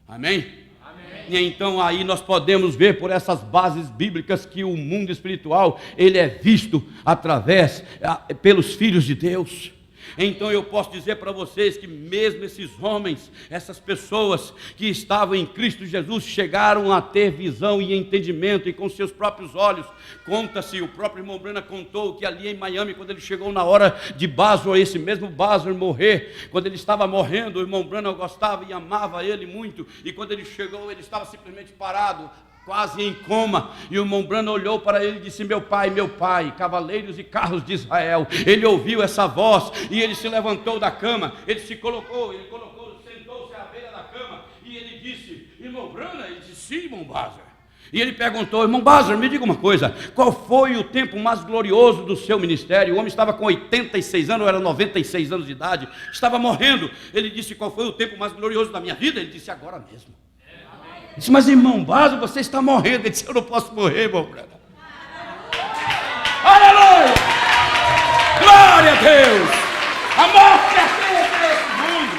Amém? Amém. E então aí nós podemos ver por essas bases bíblicas que o mundo espiritual, ele é visto pelos filhos de Deus. Então eu posso dizer para vocês que mesmo esses homens, essas pessoas que estavam em Cristo Jesus, chegaram a ter visão e entendimento, e com seus próprios olhos, conta-se, o próprio irmão Brana contou que ali em Miami, quando ele chegou na hora de Bosworth, esse mesmo Bosworth morrer, quando ele estava morrendo, o irmão Brana gostava e amava ele muito, e quando ele chegou, ele estava simplesmente parado, quase em coma, e o irmão Branham olhou para ele e disse: meu pai, cavaleiros e carros de Israel. Ele ouviu essa voz, e ele se levantou da cama, ele sentou-se à beira da cama, e ele disse: irmão Branham? Ele disse: sim, irmão Bosworth. E ele perguntou: irmão Bosworth, me diga uma coisa, qual foi o tempo mais glorioso do seu ministério? O homem estava com 86 anos, ou era 96 anos de idade, estava morrendo. Ele disse: qual foi o tempo mais glorioso da minha vida? Ele disse: agora mesmo. Ele disse: mas irmão Bosworth, você está morrendo. Ele disse: eu não posso morrer, irmão Branham. Aleluia! Glória a Deus! A morte pertence a esse mundo.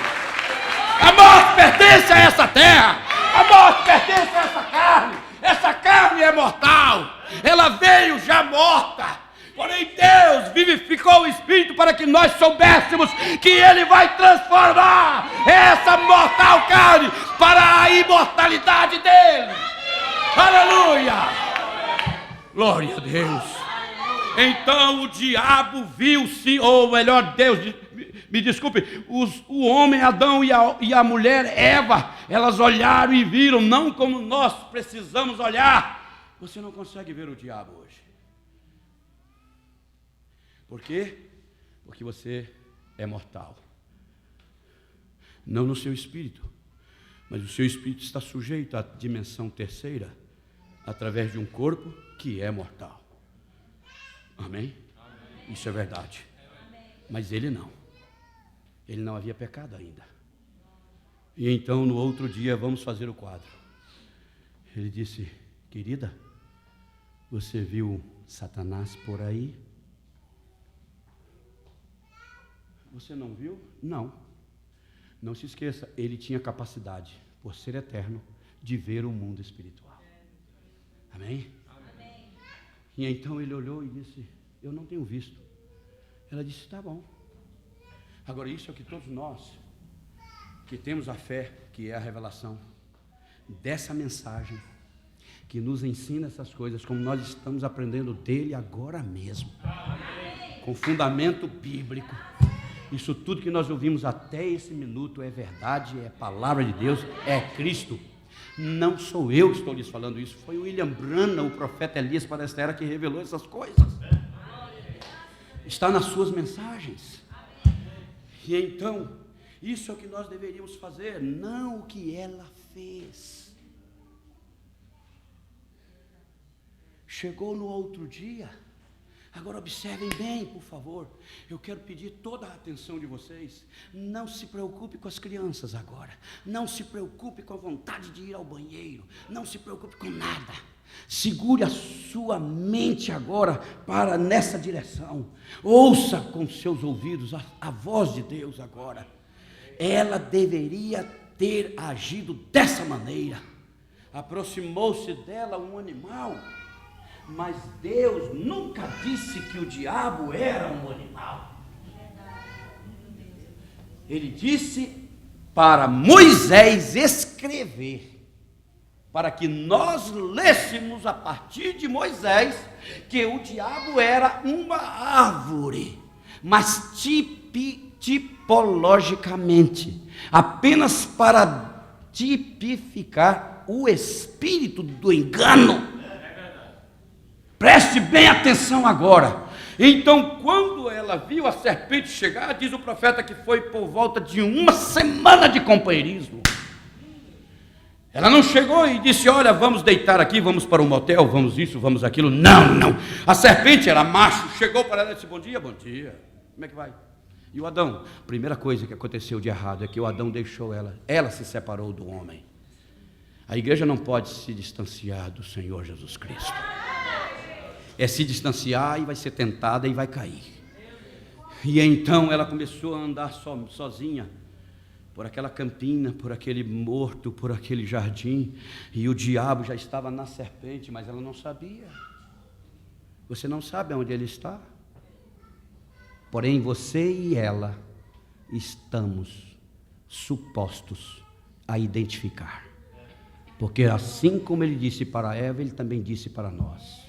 A morte pertence a essa terra. A morte pertence a essa carne. Essa carne é mortal. Ela veio já morta. Porém Deus vivificou o Espírito para que nós soubéssemos que Ele vai transformar essa mortal carne para a imortalidade dEle. Aleluia! Glória a Deus! Então o diabo viu-se, ou melhor, Deus, me desculpe, o homem Adão e a mulher Eva, elas olharam e viram, não como nós precisamos olhar. Você não consegue ver o diabo hoje. Por quê? Porque você é mortal. Não no seu espírito, mas o seu espírito está sujeito à dimensão terceira, através de um corpo que é mortal. Amém? Amém. Isso é verdade. Amém. Mas ele não. Ele não havia pecado ainda. E então, no outro dia, vamos fazer o quadro. Ele disse: querida, você viu Satanás por aí? Você não viu? Não. Não se esqueça, ele tinha capacidade, por ser eterno, de ver o mundo espiritual. Amém? Amém. E então ele olhou e disse: eu não tenho visto. Ela disse: tá bom. Agora isso é o que todos nós, que temos a fé, que é a revelação dessa mensagem, que nos ensina essas coisas, como nós estamos aprendendo dele agora mesmo, com fundamento bíblico. Isso tudo que nós ouvimos até esse minuto é verdade, é palavra de Deus, é Cristo. Não sou eu que estou lhes falando isso, foi o William Branham, o profeta Elias para esta era, que revelou essas coisas. Está nas suas mensagens. E então, isso é o que nós deveríamos fazer, não o que ela fez. Chegou no outro dia. Agora observem bem, por favor. Eu quero pedir toda a atenção de vocês. Não se preocupe com as crianças agora. Não se preocupe com a vontade de ir ao banheiro. Não se preocupe com nada. Segure a sua mente agora para nessa direção. Ouça com seus ouvidos a voz de Deus agora. Ela deveria ter agido dessa maneira. Aproximou-se dela um animal. Mas Deus nunca disse que o diabo era um animal. Ele disse para Moisés escrever, para que nós lêssemos a partir de Moisés, que o diabo era uma árvore, mas tipologicamente, apenas para tipificar o espírito do engano. Preste bem atenção agora. Então, quando ela viu a serpente chegar, diz o profeta que foi por volta de uma semana de companheirismo. Ela não chegou e disse: olha, vamos deitar aqui, vamos para um motel, vamos isso, vamos aquilo. Não, não. A serpente era macho, chegou para ela e disse: bom dia, bom dia. Como é que vai? E o Adão? A primeira coisa que aconteceu de errado é que o Adão deixou ela se separou do homem. A igreja não pode se distanciar do Senhor Jesus Cristo. É se distanciar e vai ser tentada e vai cair. E então ela começou a andar sozinha, por aquela campina, por aquele morto, por aquele jardim, e o diabo já estava na serpente, mas ela não sabia. Você não sabe onde ele está? Porém, você e ela estamos supostos a identificar. Porque assim como ele disse para Eva, ele também disse para nós.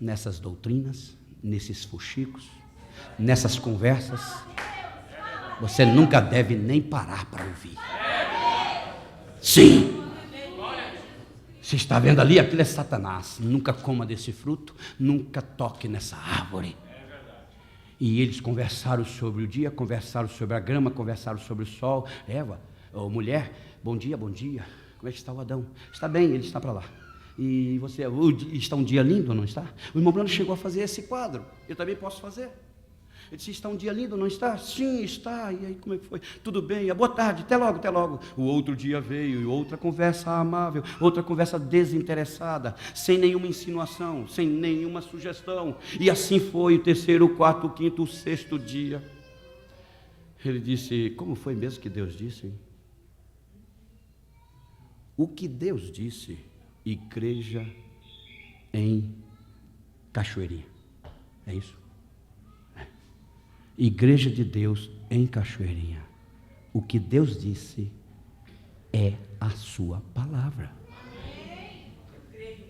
Nessas doutrinas, nesses fuxicos, nessas conversas, você nunca deve nem parar para ouvir. Sim. Você está vendo ali? Aquilo é Satanás. Nunca coma desse fruto, nunca toque nessa árvore. E eles conversaram sobre o dia, conversaram sobre a grama, conversaram sobre o sol. Eva, ou mulher, bom dia, bom dia. Como é que está o Adão? Está bem, ele está para lá. E você, está um dia lindo, não está? O irmão Bruno chegou a fazer esse quadro. Eu também posso fazer. Ele disse: está um dia lindo, não está? Sim, está. E aí, como é que foi? Tudo bem, boa tarde, até logo, até logo. O outro dia veio, e outra conversa amável, outra conversa desinteressada, sem nenhuma insinuação, sem nenhuma sugestão. E assim foi o terceiro, o quarto, o quinto, o sexto dia. Ele disse: como foi mesmo que Deus disse? O que Deus disse? Igreja em Cachoeirinha. É isso? É. Igreja de Deus em Cachoeirinha. O que Deus disse é a sua palavra.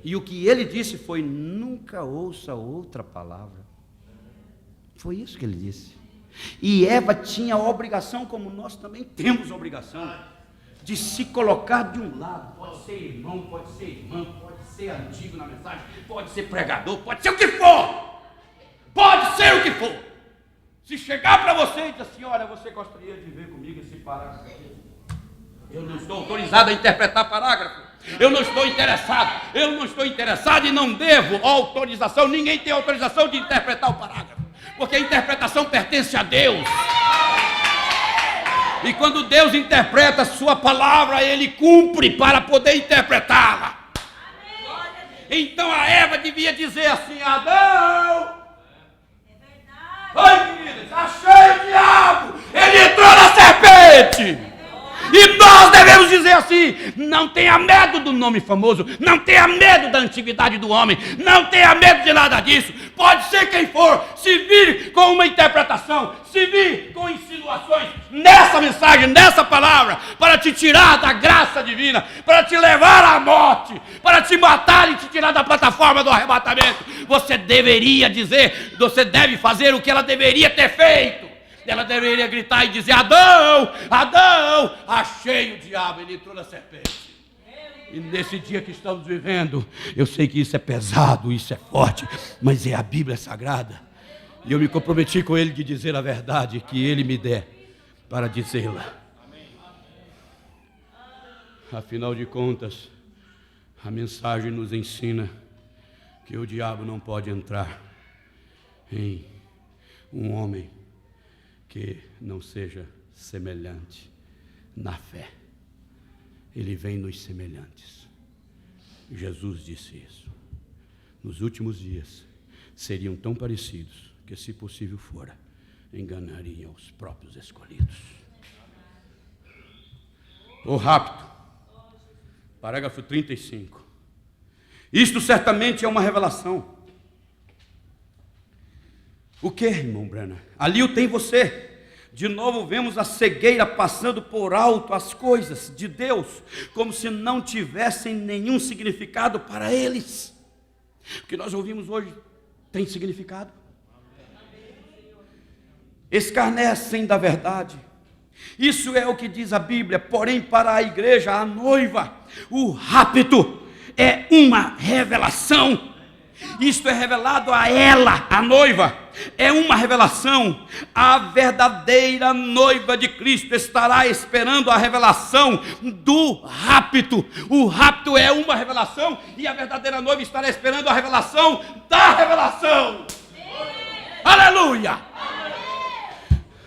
E o que ele disse foi: nunca ouça outra palavra. Foi isso que ele disse. E Eva tinha a obrigação, como nós também temos a obrigação, de se colocar de um lado. Pode ser irmão, pode ser irmã, pode ser antigo na mensagem, pode ser pregador, pode ser o que for. Pode ser o que for. Se chegar para você e dizer assim: olha, você gostaria de ver comigo esse parágrafo aqui? Eu não estou autorizado a interpretar parágrafo. Eu não estou interessado e não devo autorização. Ninguém tem autorização de interpretar o parágrafo, porque a interpretação pertence a Deus. E quando Deus interpreta a sua palavra, Ele cumpre para poder interpretá-la. Então a Eva devia dizer assim: Adão, oi, queridos, achei o diabo, ele entrou na serpente. E nós devemos dizer assim: não tenha medo do nome famoso, não tenha medo da antiguidade do homem, não tenha medo de nada disso. Pode ser quem for, se vire com uma interpretação, se vire com insinuações nessa mensagem, nessa palavra, para te tirar da graça divina, para te levar à morte, para te matar e te tirar da plataforma do arrebatamento. Você deveria dizer, você deve fazer o que ela deveria ter feito. Ela deveria gritar e dizer: Adão, Adão, achei o diabo, ele entrou na serpente. E nesse dia que estamos vivendo, eu sei que isso é pesado, isso é forte, mas é a Bíblia Sagrada. E eu me comprometi com Ele de dizer a verdade que Ele me der para dizê-la. Afinal de contas, a mensagem nos ensina que o diabo não pode entrar em um homem que não seja semelhante na fé. Ele vem nos semelhantes. Jesus disse isso. Nos últimos dias seriam tão parecidos que, se possível fora, enganariam os próprios escolhidos. O rapto. Parágrafo 35. Isto certamente é uma revelação. O que, irmão Branham? Ali o tem você. De novo vemos a cegueira passando por alto as coisas de Deus, como se não tivessem nenhum significado para eles. O que nós ouvimos hoje tem significado? Escarnecem da verdade. Isso é o que diz a Bíblia. Porém, para a igreja, a noiva, o rapto é uma revelação. Isto é revelado a ela, a noiva. É uma revelação. A verdadeira noiva de Cristo estará esperando a revelação do rapto. O rapto é uma revelação e a verdadeira noiva estará esperando a revelação da revelação. Aleluia!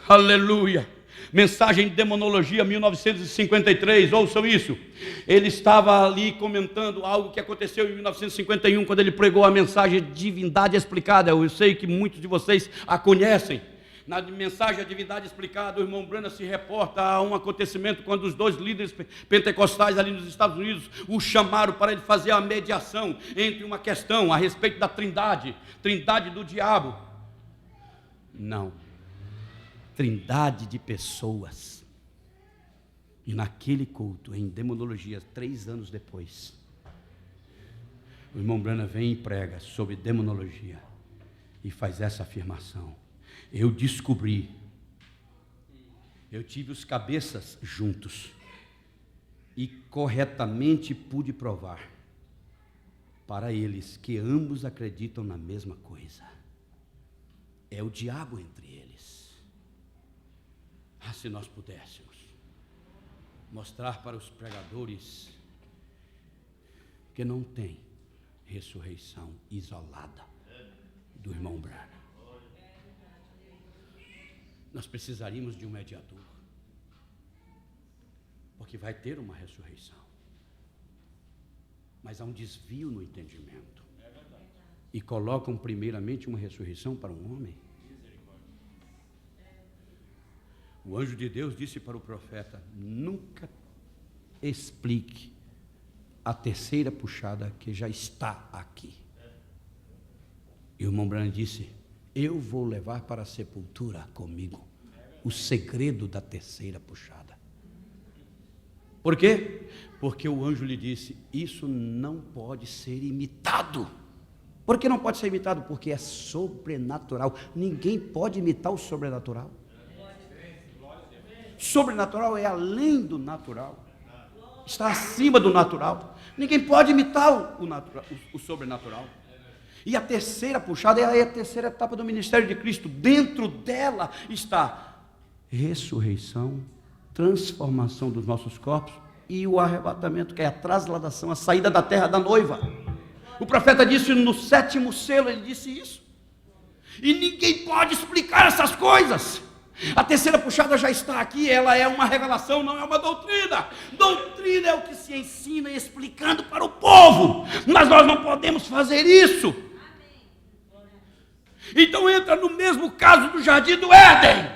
Aleluia! Mensagem de Demonologia, 1953, ouçam isso. Ele estava ali comentando algo que aconteceu em 1951, quando ele pregou a mensagem Divindade Explicada. Eu sei que muitos de vocês a conhecem. Na mensagem A Divindade Explicada, o irmão Branham se reporta a um acontecimento quando os dois líderes pentecostais ali nos Estados Unidos o chamaram para ele fazer a mediação entre uma questão a respeito da trindade do diabo. Não. Trindade de pessoas. E naquele culto, em Demonologia, 3 anos depois, o irmão Branham vem e prega sobre demonologia e faz essa afirmação: eu descobri, eu tive os cabeças juntos e corretamente pude provar para eles que ambos acreditam na mesma coisa. É o diabo entre eles. Ah, se nós pudéssemos mostrar para os pregadores que não tem ressurreição isolada do irmão Branham. Nós precisaríamos de um mediador, porque vai ter uma ressurreição, mas há um desvio no entendimento, e colocam primeiramente uma ressurreição para um homem. O anjo de Deus disse para o profeta: nunca explique a terceira puxada que já está aqui. E o irmão Branham disse: eu vou levar para a sepultura comigo o segredo da terceira puxada. Por quê? Porque o anjo lhe disse: isso não pode ser imitado. Por que não pode ser imitado? Porque é sobrenatural. Ninguém pode imitar o sobrenatural. Sobrenatural é além do natural, está acima do natural. Ninguém pode imitar o sobrenatural. E a terceira puxada é a terceira etapa do ministério de Cristo. Dentro dela está ressurreição, transformação dos nossos corpos e o arrebatamento, que é a trasladação, a saída da terra da noiva. O profeta disse no 7º selo, ele disse isso. E ninguém pode explicar essas coisas. A terceira puxada já está aqui, ela é uma revelação, não é uma doutrina. Doutrina é o que se ensina explicando para o povo, mas nós não podemos fazer isso. Então entra no mesmo caso do Jardim do Éden.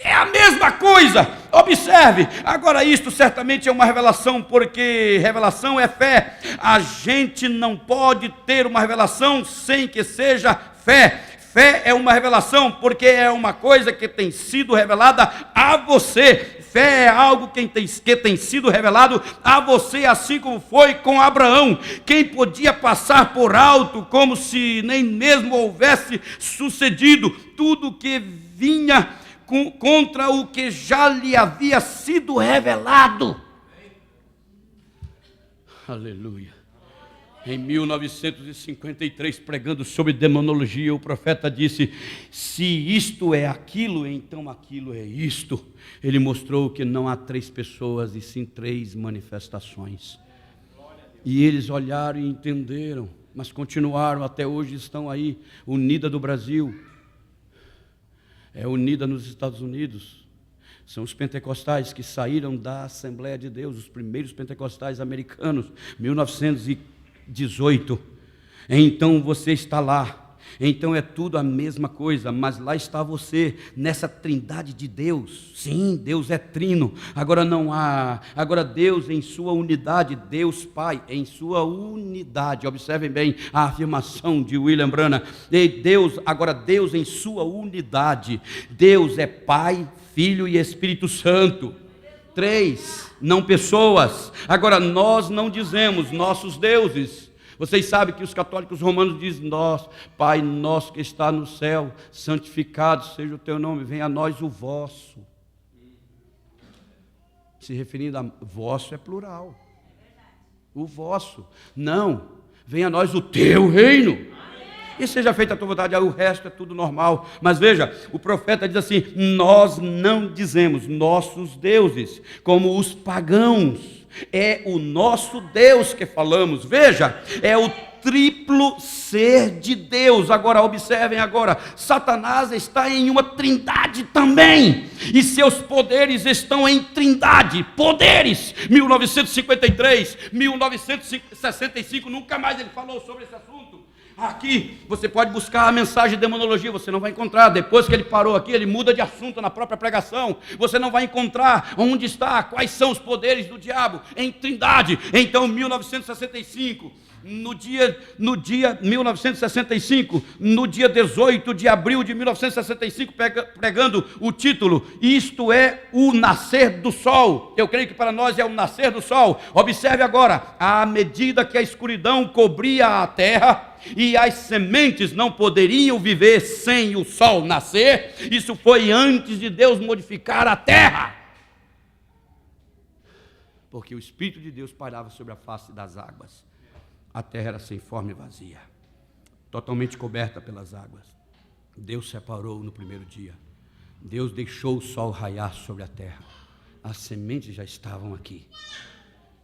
É a mesma coisa, observe. Agora isto certamente é uma revelação, porque revelação é fé. A gente não pode ter uma revelação sem que seja fé. Fé é uma revelação, porque é uma coisa que tem sido revelada a você. Fé é algo que tem sido revelado a você, assim como foi com Abraão. Quem podia passar por alto, como se nem mesmo houvesse sucedido tudo que vinha contra o que já lhe havia sido revelado. Aleluia. Em 1953, pregando sobre demonologia, o profeta disse: se isto é aquilo, então aquilo é isto. Ele mostrou que não há 3 pessoas, e sim 3 manifestações. E eles olharam e entenderam, mas continuaram, até hoje estão aí. Unida do Brasil é unida nos Estados Unidos. São os pentecostais que saíram da Assembleia de Deus, os primeiros pentecostais americanos, 1918. Então você está lá. Então é tudo a mesma coisa, mas lá está você, nessa trindade de Deus. Sim, Deus é trino. Agora Deus em sua unidade, Deus Pai em sua unidade. Observem bem a afirmação de William Branham. Deus em sua unidade. Deus é Pai, Filho e Espírito Santo. 3, não pessoas. Agora nós não dizemos nossos deuses. Vocês sabem que os católicos romanos dizem: Pai nosso que está no céu, santificado seja o teu nome, venha a nós o vosso. Se referindo a vosso é plural. O vosso. Não, venha a nós o teu reino. E seja feita a tua vontade, aí o resto é tudo normal. Mas veja, o profeta diz assim: nós não dizemos nossos deuses, como os pagãos. É o nosso Deus que falamos. Veja, é o triplo ser de Deus. Agora observem agora, Satanás está em uma trindade também, e seus poderes estão em trindade. Poderes, 1953, 1965, nunca mais ele falou sobre esse assunto. Aqui, você pode buscar a mensagem de demonologia, você não vai encontrar. Depois que ele parou aqui, ele muda de assunto na própria pregação. Você não vai encontrar onde está, quais são os poderes do diabo em trindade. Então, 1965, no dia 18 de abril de 1965, pregando o título: isto é o nascer do sol. Eu creio que para nós é o nascer do sol. Observe agora, à medida que a escuridão cobria a terra e as sementes não poderiam viver sem o sol nascer, isso foi antes de Deus modificar a terra, porque o Espírito de Deus pairava sobre a face das águas. A terra era sem forma e vazia, totalmente coberta pelas águas. Deus separou no primeiro dia. Deus deixou o sol raiar sobre a terra. As sementes já estavam aqui.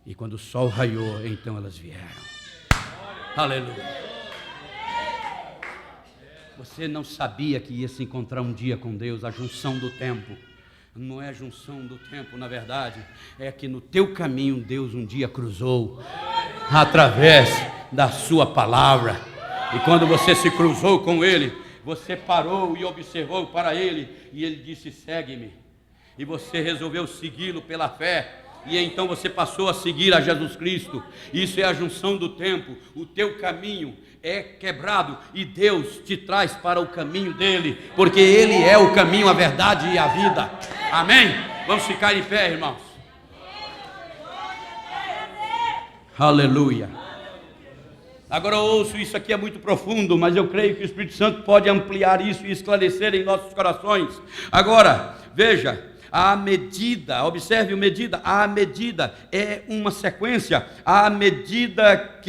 E quando o sol raiou, então elas vieram. Aleluia. Você não sabia que ia se encontrar um dia com Deus, a junção do tempo. Não é a junção do tempo, na verdade, é que no teu caminho Deus um dia cruzou através da sua palavra. E quando você se cruzou com Ele, você parou e observou para Ele, e Ele disse: segue-me. E você resolveu segui-lo pela fé. E então você passou a seguir a Jesus Cristo. Isso é a junção do tempo. O teu caminho é quebrado e Deus te traz para o caminho dele, porque Ele é o caminho, a verdade e a vida. Amém? Vamos ficar em pé, irmãos. Aleluia. Agora ouço, isso aqui é muito profundo, mas eu creio que o Espírito Santo pode ampliar isso e esclarecer em nossos corações. Agora, veja, a medida, observe a medida é uma sequência. À medida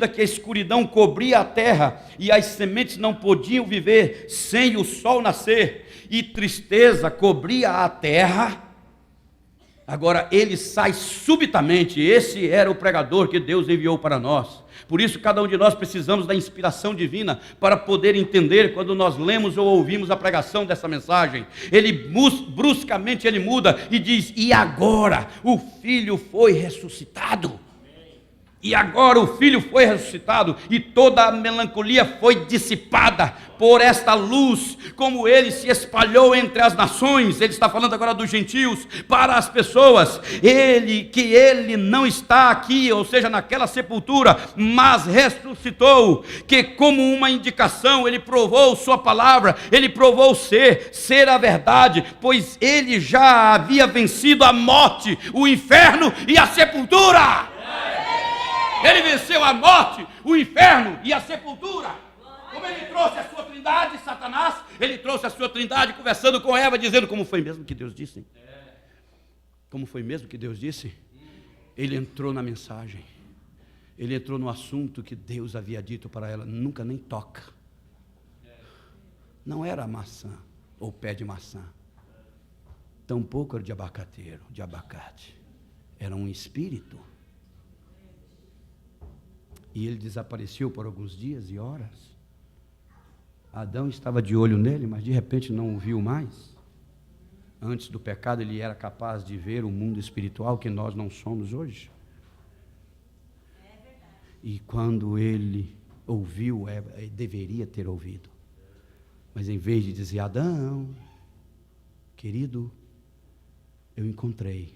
que a escuridão cobria a terra e as sementes não podiam viver sem o sol nascer, e tristeza cobria a terra, agora ele sai subitamente. Esse era o pregador que Deus enviou para nós. Por isso cada um de nós precisamos da inspiração divina para poder entender quando nós lemos ou ouvimos a pregação dessa mensagem. Ele bruscamente ele muda e diz: e agora o Filho foi ressuscitado. E agora o Filho foi ressuscitado e toda a melancolia foi dissipada por esta luz, como ele se espalhou entre as nações. Ele está falando agora dos gentios, para as pessoas. Ele não está aqui, ou seja, naquela sepultura, mas ressuscitou, que como uma indicação, ele provou sua palavra, ele provou ser a verdade, pois ele já havia vencido a morte, o inferno e a sepultura. Ele venceu a morte, o inferno e a sepultura. Como ele trouxe a sua trindade, Satanás, ele trouxe a sua trindade conversando com Eva, dizendo como foi mesmo que Deus disse. Como foi mesmo que Deus disse? Ele entrou na mensagem. Ele entrou no assunto que Deus havia dito para ela, nunca nem toca. Não era a maçã, ou pé de maçã. Tampouco era de abacateiro, de abacate. Era um espírito. E ele desapareceu por alguns dias e horas. Adão estava de olho nele, mas de repente não o viu mais. Antes do pecado ele era capaz de ver o mundo espiritual que nós não somos hoje. E quando ele ouviu, ele deveria ter ouvido. Mas em vez de dizer, Adão, querido, eu encontrei,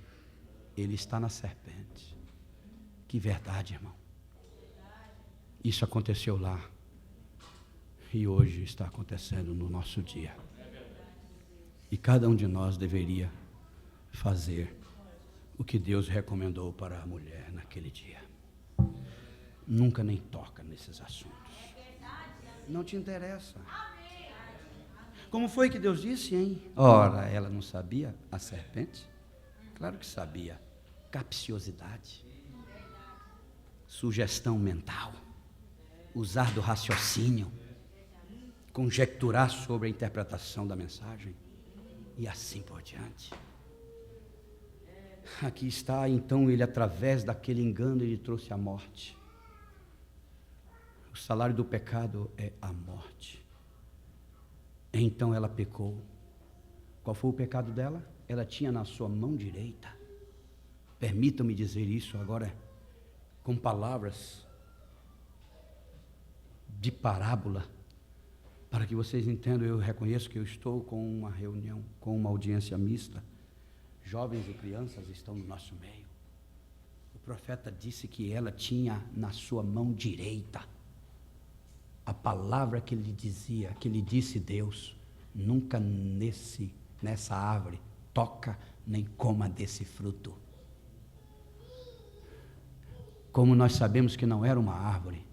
ele está na serpente. Que verdade, irmão. Isso aconteceu lá e hoje está acontecendo no nosso dia. E cada um de nós deveria fazer o que Deus recomendou para a mulher naquele dia. Nunca nem toca nesses assuntos. Não te interessa. Como foi que Deus disse, hein? Ora, ela não sabia, a serpente? Claro que sabia. Capciosidade. Sugestão mental. Usar do raciocínio, conjecturar sobre a interpretação da mensagem e assim por diante. Aqui está, então, ele através daquele engano, ele trouxe a morte. O salário do pecado é a morte. Então ela pecou. Qual foi o pecado dela? Ela tinha na sua mão direita. Permitam-me dizer isso agora com palavras de parábola, para que vocês entendam. Eu reconheço que eu estou com uma reunião, com uma audiência mista. Jovens e crianças estão no nosso meio. O profeta disse que ela tinha na sua mão direita a palavra que ele dizia, que lhe disse Deus, nunca nessa árvore toca nem coma desse fruto. Como nós sabemos que não era uma árvore,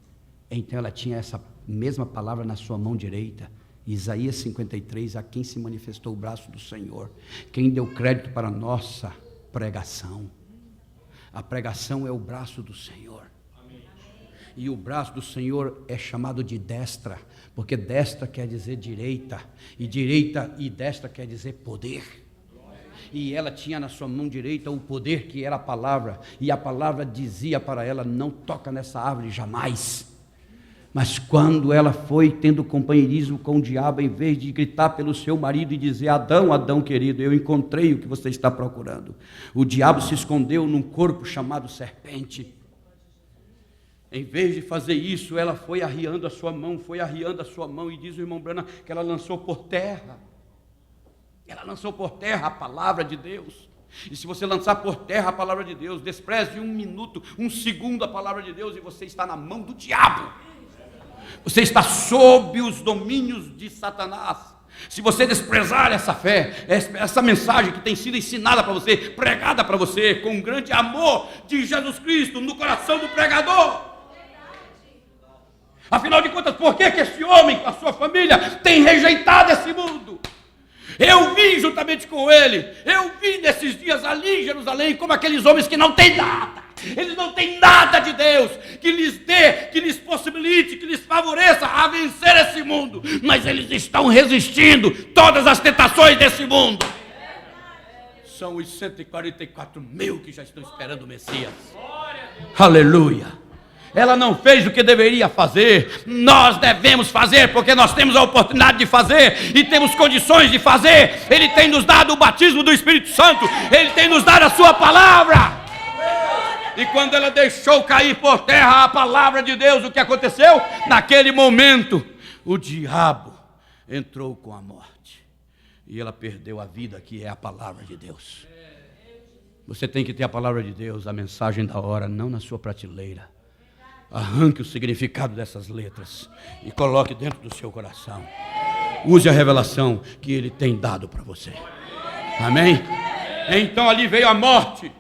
então ela tinha essa mesma palavra na sua mão direita. Isaías 53, a quem se manifestou o braço do Senhor, quem deu crédito para a nossa pregação. A pregação é o braço do Senhor. Amém. E o braço do Senhor é chamado de destra, porque destra quer dizer direita, e direita e destra quer dizer poder. E ela tinha na sua mão direita o poder que era a palavra, e a palavra dizia para ela, não toca nessa árvore jamais. Mas quando ela foi tendo companheirismo com o diabo, em vez de gritar pelo seu marido e dizer, Adão, Adão querido, eu encontrei o que você está procurando, o diabo se escondeu num corpo chamado serpente. Em vez de fazer isso, ela foi arriando a sua mão, e diz o irmão Branham que ela lançou por terra. Ela lançou por terra a palavra de Deus. E se você lançar por terra a palavra de Deus, despreze 1 minuto, 1 segundo a palavra de Deus, e você está na mão do diabo. Você está sob os domínios de Satanás. Se você desprezar essa fé, essa mensagem que tem sido ensinada para você, pregada para você, com um grande amor de Jesus Cristo no coração do pregador. Afinal de contas, por que esse homem com a sua família tem rejeitado esse mundo? Eu vi juntamente com ele, eu vi nesses dias ali em Jerusalém, como aqueles homens que não têm nada. Eles não têm nada de Deus que lhes dê, que lhes possibilite, que lhes favoreça a vencer esse mundo. Mas eles estão resistindo todas as tentações desse mundo. São os 144 mil que já estão esperando o Messias. Aleluia. Ela não fez o que deveria fazer. Nós devemos fazer, porque nós temos a oportunidade de fazer e temos condições de fazer. Ele tem nos dado o batismo do Espírito Santo. Ele tem nos dado a sua palavra. E quando ela deixou cair por terra a palavra de Deus, o que aconteceu? Naquele momento, o diabo entrou com a morte. E ela perdeu a vida, que é a palavra de Deus. Você tem que ter a palavra de Deus, a mensagem da hora, não na sua prateleira. Arranque o significado dessas letras e coloque dentro do seu coração. Use a revelação que Ele tem dado para você. Amém? Então ali veio a morte.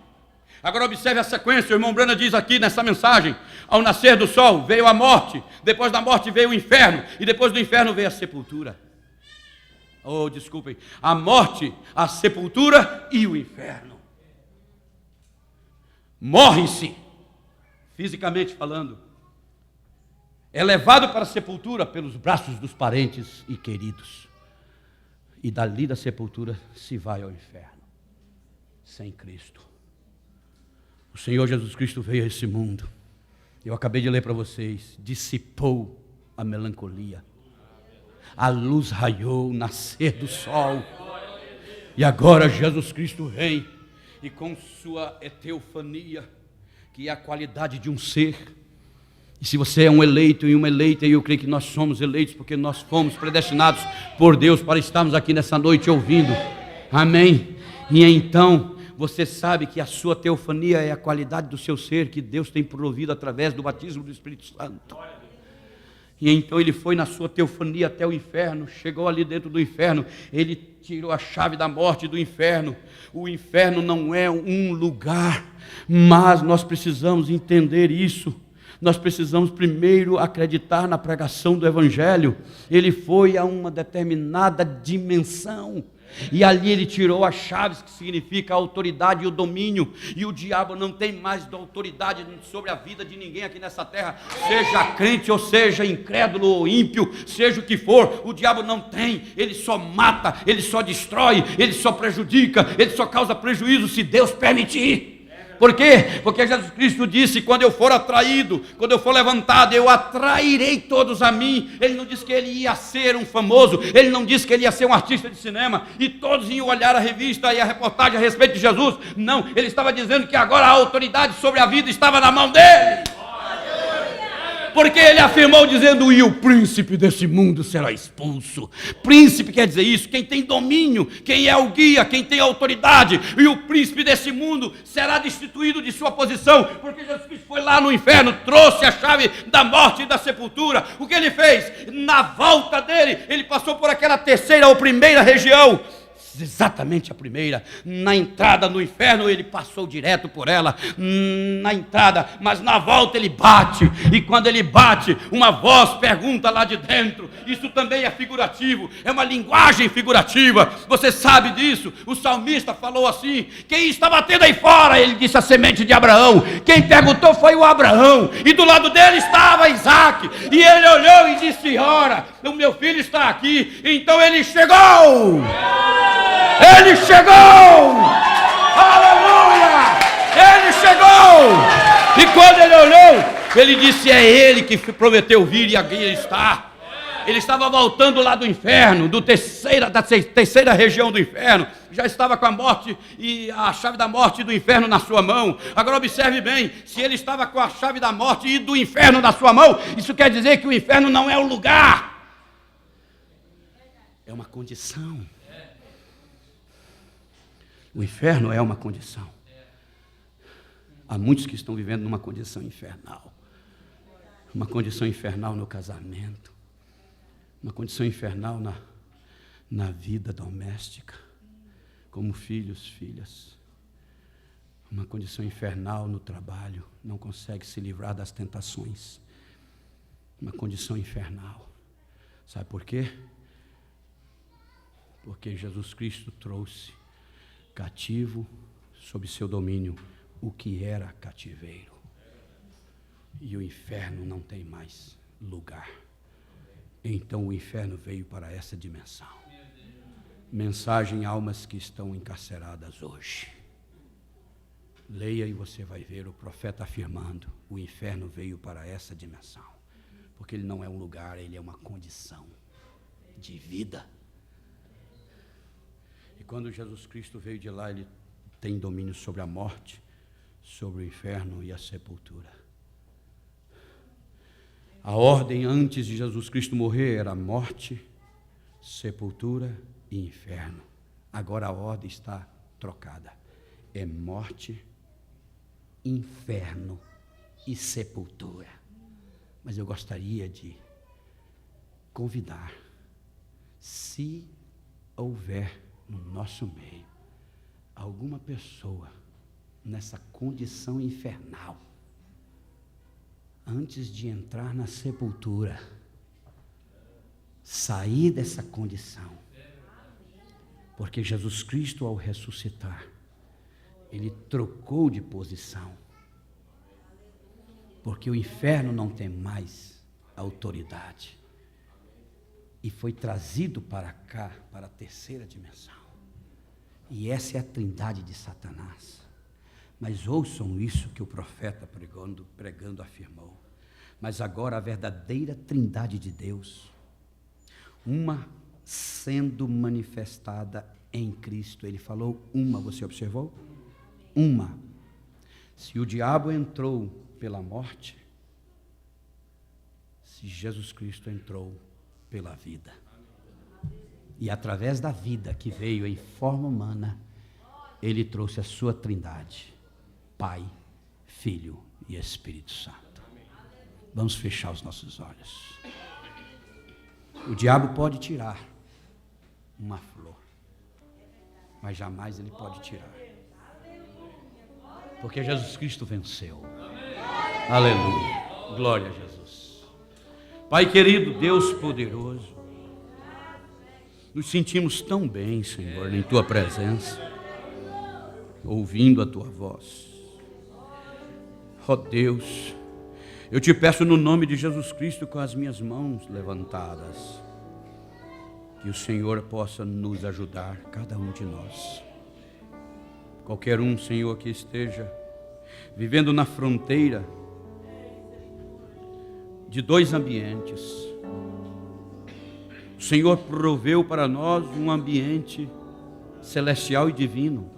Agora observe a sequência, o irmão Branham diz aqui nessa mensagem: ao nascer do sol veio a morte, depois da morte veio o inferno, e depois do inferno veio a sepultura. Oh, desculpem, a morte, a sepultura e o inferno. Morre-se, fisicamente falando, é levado para a sepultura pelos braços dos parentes e queridos, e dali da sepultura se vai ao inferno, sem Cristo. O Senhor Jesus Cristo veio a esse mundo, eu acabei de ler para vocês, dissipou a melancolia, a luz raiou, nascer do sol, e agora Jesus Cristo vem, e com sua teofania, que é a qualidade de um ser. E se você é um eleito e uma eleita, e eu creio que nós somos eleitos, porque nós fomos predestinados por Deus para estarmos aqui nessa noite ouvindo, amém? E então, você sabe que a sua teofania é a qualidade do seu ser, que Deus tem provido através do batismo do Espírito Santo. E então ele foi na sua teofania até o inferno, chegou ali dentro do inferno, ele tirou a chave da morte do inferno. O inferno não é um lugar, mas nós precisamos entender isso. Nós precisamos primeiro acreditar na pregação do Evangelho. Ele foi a uma determinada dimensão, e ali ele tirou as chaves, que significa a autoridade e o domínio, e o diabo não tem mais autoridade sobre a vida de ninguém aqui nessa terra, seja crente ou seja incrédulo ou ímpio, seja o que for, o diabo não tem, ele só mata, ele só destrói, ele só prejudica, ele só causa prejuízo se Deus permitir. Por quê? Porque Jesus Cristo disse: quando eu for atraído, quando eu for levantado, eu atrairei todos a mim. Ele não disse que ele ia ser um famoso, ele não disse que ele ia ser um artista de cinema, e todos iam olhar a revista e a reportagem a respeito de Jesus. Não, ele estava dizendo que agora a autoridade sobre a vida estava na mão dele. Porque ele afirmou dizendo: e o príncipe desse mundo será expulso. Príncipe quer dizer isso, quem tem domínio, quem é o guia, quem tem autoridade. E o príncipe desse mundo será destituído de sua posição, porque Jesus Cristo foi lá no inferno, trouxe a chave da morte e da sepultura. O que ele fez? Na volta dele, ele passou por aquela terceira ou primeira região, exatamente a primeira. Na entrada no inferno ele passou direto por ela, na entrada, mas na volta ele bate, e quando ele bate, uma voz pergunta lá de dentro. Isso também é figurativo, é uma linguagem figurativa, você sabe disso. O salmista falou assim: quem está batendo aí fora? Ele disse: a semente de Abraão. Quem perguntou foi o Abraão, e do lado dele estava Isaac, e ele olhou e disse: ora, o meu filho está aqui. Então ele chegou. Ele chegou! Aleluia! Ele chegou! E quando ele olhou, ele disse: é ele que prometeu vir, e aqui ele está. Ele estava voltando lá do inferno, da terceira região do inferno. Já estava com a morte e a chave da morte e do inferno na sua mão. Agora observe bem: se ele estava com a chave da morte e do inferno na sua mão, isso quer dizer que o inferno não é um lugar, é uma condição. O inferno é uma condição. Há muitos que estão vivendo numa condição infernal. Uma condição infernal no casamento. Uma condição infernal na vida doméstica. Como filhos, filhas. Uma condição infernal no trabalho. Não consegue se livrar das tentações. Uma condição infernal. Sabe por quê? Porque Jesus Cristo trouxe cativo sob seu domínio o que era cativeiro, e o inferno não tem mais lugar. Então o inferno veio para essa dimensão. Mensagem: almas que estão encarceradas hoje. Leia e você vai ver o profeta afirmando: o inferno veio para essa dimensão, porque ele não é um lugar, ele é uma condição de vida. Quando Jesus Cristo veio de lá, ele tem domínio sobre a morte, sobre o inferno e a sepultura. A ordem antes de Jesus Cristo morrer era morte, sepultura e inferno. Agora a ordem está trocada. É morte, inferno e sepultura. Mas eu gostaria de convidar, se houver no nosso meio alguma pessoa nessa condição infernal, antes de entrar na sepultura, sair dessa condição, porque Jesus Cristo, ao ressuscitar, Ele trocou de posição, porque o inferno não tem mais autoridade, e foi trazido para cá, para a terceira dimensão. E essa é a trindade de Satanás. Mas ouçam isso que o profeta pregando afirmou. Mas agora a verdadeira trindade de Deus, uma sendo manifestada em Cristo. Ele falou uma, você observou? Uma. Se o diabo entrou pela morte, se Jesus Cristo entrou pela vida. E através da vida que veio em forma humana, Ele trouxe a sua trindade, Pai, Filho e Espírito Santo. Vamos fechar os nossos olhos. O diabo pode tirar uma flor, mas jamais ele pode tirar, porque Jesus Cristo venceu. Aleluia, glória a Jesus. Pai querido, Deus poderoso, nos sentimos tão bem, Senhor, em Tua presença, ouvindo a Tua voz. Ó Deus, eu te peço no nome de Jesus Cristo, com as minhas mãos levantadas, que o Senhor possa nos ajudar, cada um de nós. Qualquer um, Senhor, que esteja vivendo na fronteira de dois ambientes. O Senhor proveu para nós um ambiente celestial e divino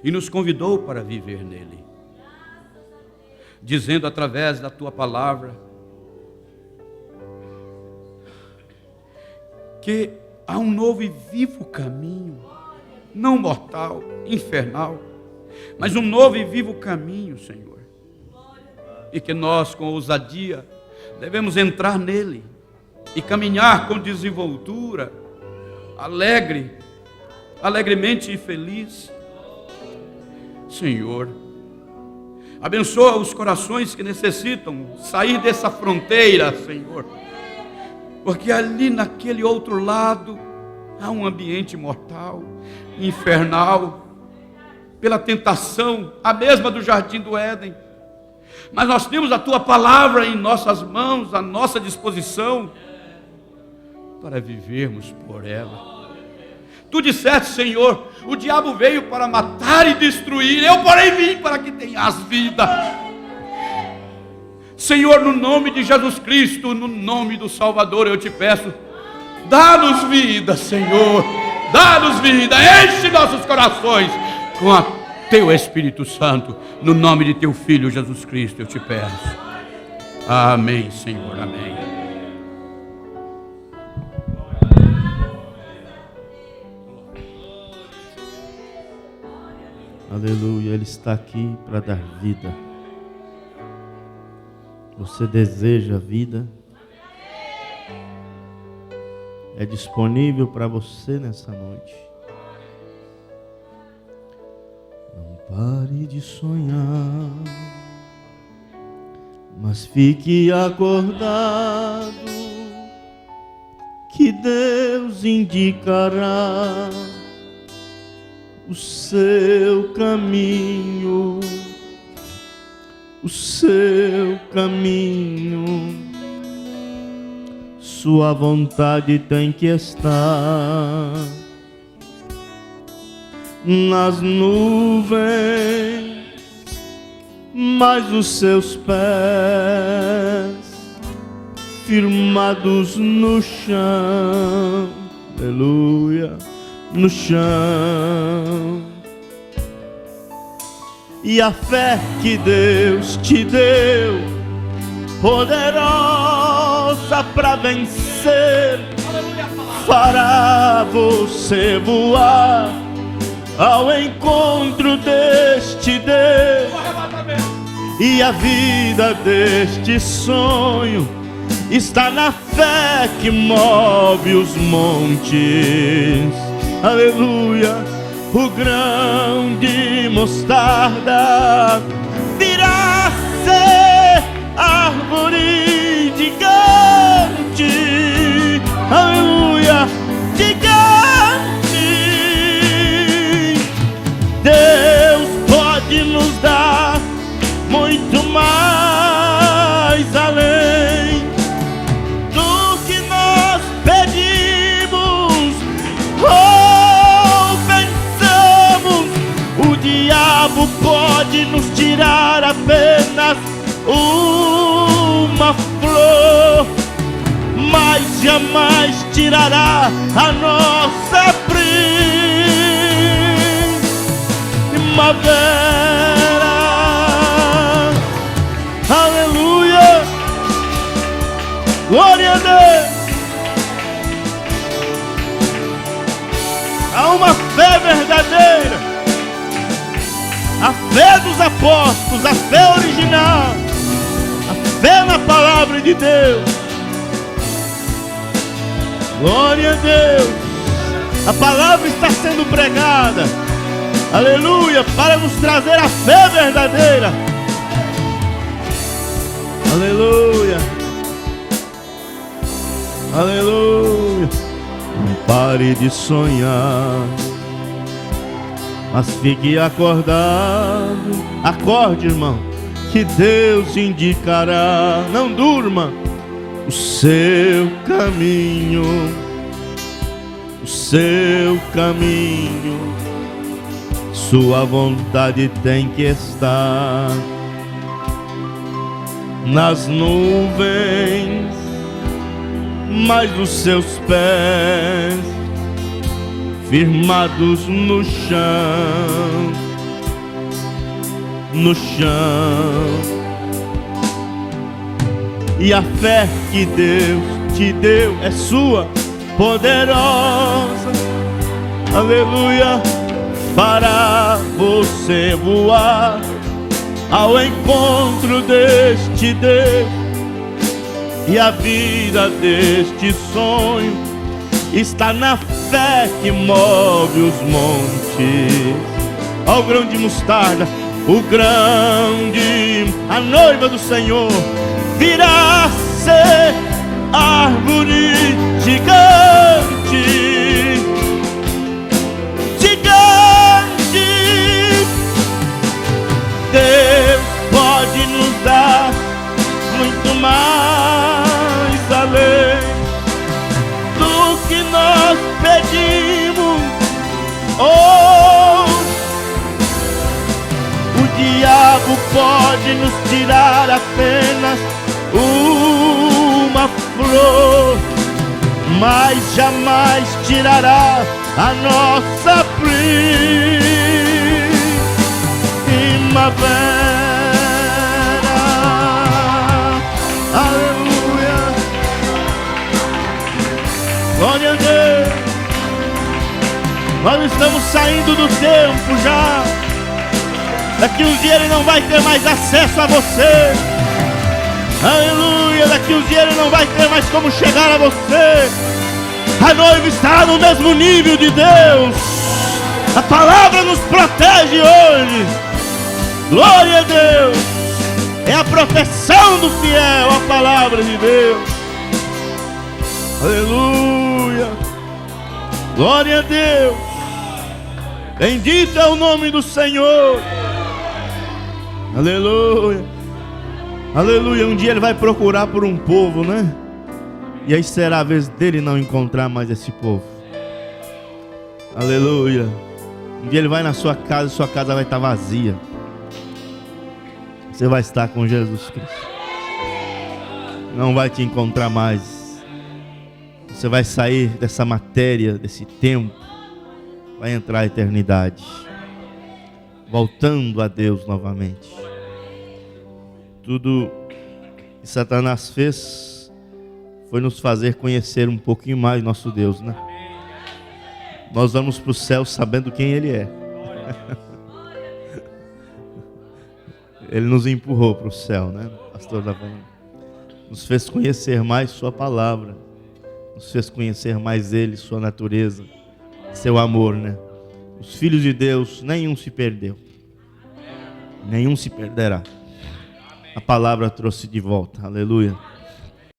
e nos convidou para viver nele, dizendo através da Tua palavra que há um novo e vivo caminho, não mortal, infernal, mas um novo e vivo caminho, Senhor, e que nós, com ousadia, devemos entrar nele e caminhar com desenvoltura, alegremente e feliz. Senhor, abençoa os corações que necessitam sair dessa fronteira, Senhor, porque ali naquele outro lado há um ambiente mortal, infernal, pela tentação, a mesma do jardim do Éden. Mas nós temos a Tua palavra em nossas mãos, à nossa disposição, para vivermos por ela. Tu disseste, Senhor, o diabo veio para matar e destruir, eu porém vim para que tenhas vida. Senhor, no nome de Jesus Cristo, no nome do Salvador, eu te peço, dá-nos vida, Senhor, dá-nos vida, enche nossos corações com a Teu Espírito Santo, no nome de Teu Filho Jesus Cristo, eu te peço. Amém, Senhor, amém. Aleluia, Ele está aqui para dar vida. Você deseja vida? É disponível para você nessa noite. Não pare de sonhar, mas fique acordado, que Deus indicará o seu caminho, sua vontade tem que estar nas nuvens, mas os seus pés firmados no chão, aleluia, no chão. E a fé que Deus te deu, poderosa para vencer, fará você voar ao encontro deste Deus. E a vida deste sonho está na fé que move os montes. Aleluia. O grão de mostarda virá ser árvore gigante. Aleluia. Gigante. Deus pode nos dar muito mais além do que nós pedimos ou pensamos. O diabo pode nos tirar apenas uma flor, mas jamais tirará a nossa primavera. Aleluia. Glória a Deus. Há uma fé verdadeira, a fé dos apóstolos, a fé original, a fé na palavra de Deus. Glória a Deus. A palavra está sendo pregada, aleluia, para nos trazer a fé verdadeira. Aleluia. Aleluia. Não pare de sonhar, mas fique acordado. Acorde, irmão, que Deus indicará. Não durma. O seu caminho, o seu caminho, sua vontade tem que estar nas nuvens, mas os seus pés firmados no chão, no chão. E a fé que Deus te deu é sua, poderosa, aleluia, para você voar ao encontro deste Deus. E a vida deste sonho está na fé que move os montes. Ó o grão de mostarda, o grão de... A noiva do Senhor virá ser árvore gigante. Gigante. Deus pode nos dar muito mais além do que nós pedimos. Oh, o diabo pode nos tirar apenas uma flor, mas jamais tirará a nossa primavera. Aleluia. Glória a Deus. Nós estamos saindo do tempo já. Daqui uns dias ele não vai ter mais acesso a você. Aleluia. Daqui uns dias ele não vai ter mais como chegar a você. A noiva está no mesmo nível de Deus. A palavra nos protege hoje. Glória a Deus. É a proteção do fiel, a palavra de Deus. Aleluia. Glória a Deus. Bendito é o nome do Senhor. Aleluia. Aleluia. Um dia ele vai procurar por um povo, né? E aí será a vez dele não encontrar mais esse povo. Aleluia. Um dia ele vai na sua casa e sua casa vai estar vazia. Você vai estar com Jesus Cristo. Não vai te encontrar mais. Você vai sair dessa matéria, desse tempo. Vai entrar a eternidade. voltando a Deus novamente. Tudo que Satanás fez foi nos fazer conhecer um pouquinho mais nosso Deus, né? Nós vamos para o céu sabendo quem Ele é. Ele nos empurrou para o céu, né? O pastor estava falando. Nos fez conhecer mais sua palavra. Nos fez conhecer mais Ele, sua natureza, seu amor, né? Os filhos de Deus, nenhum se perdeu. Nenhum se perderá. A palavra trouxe de volta. Aleluia.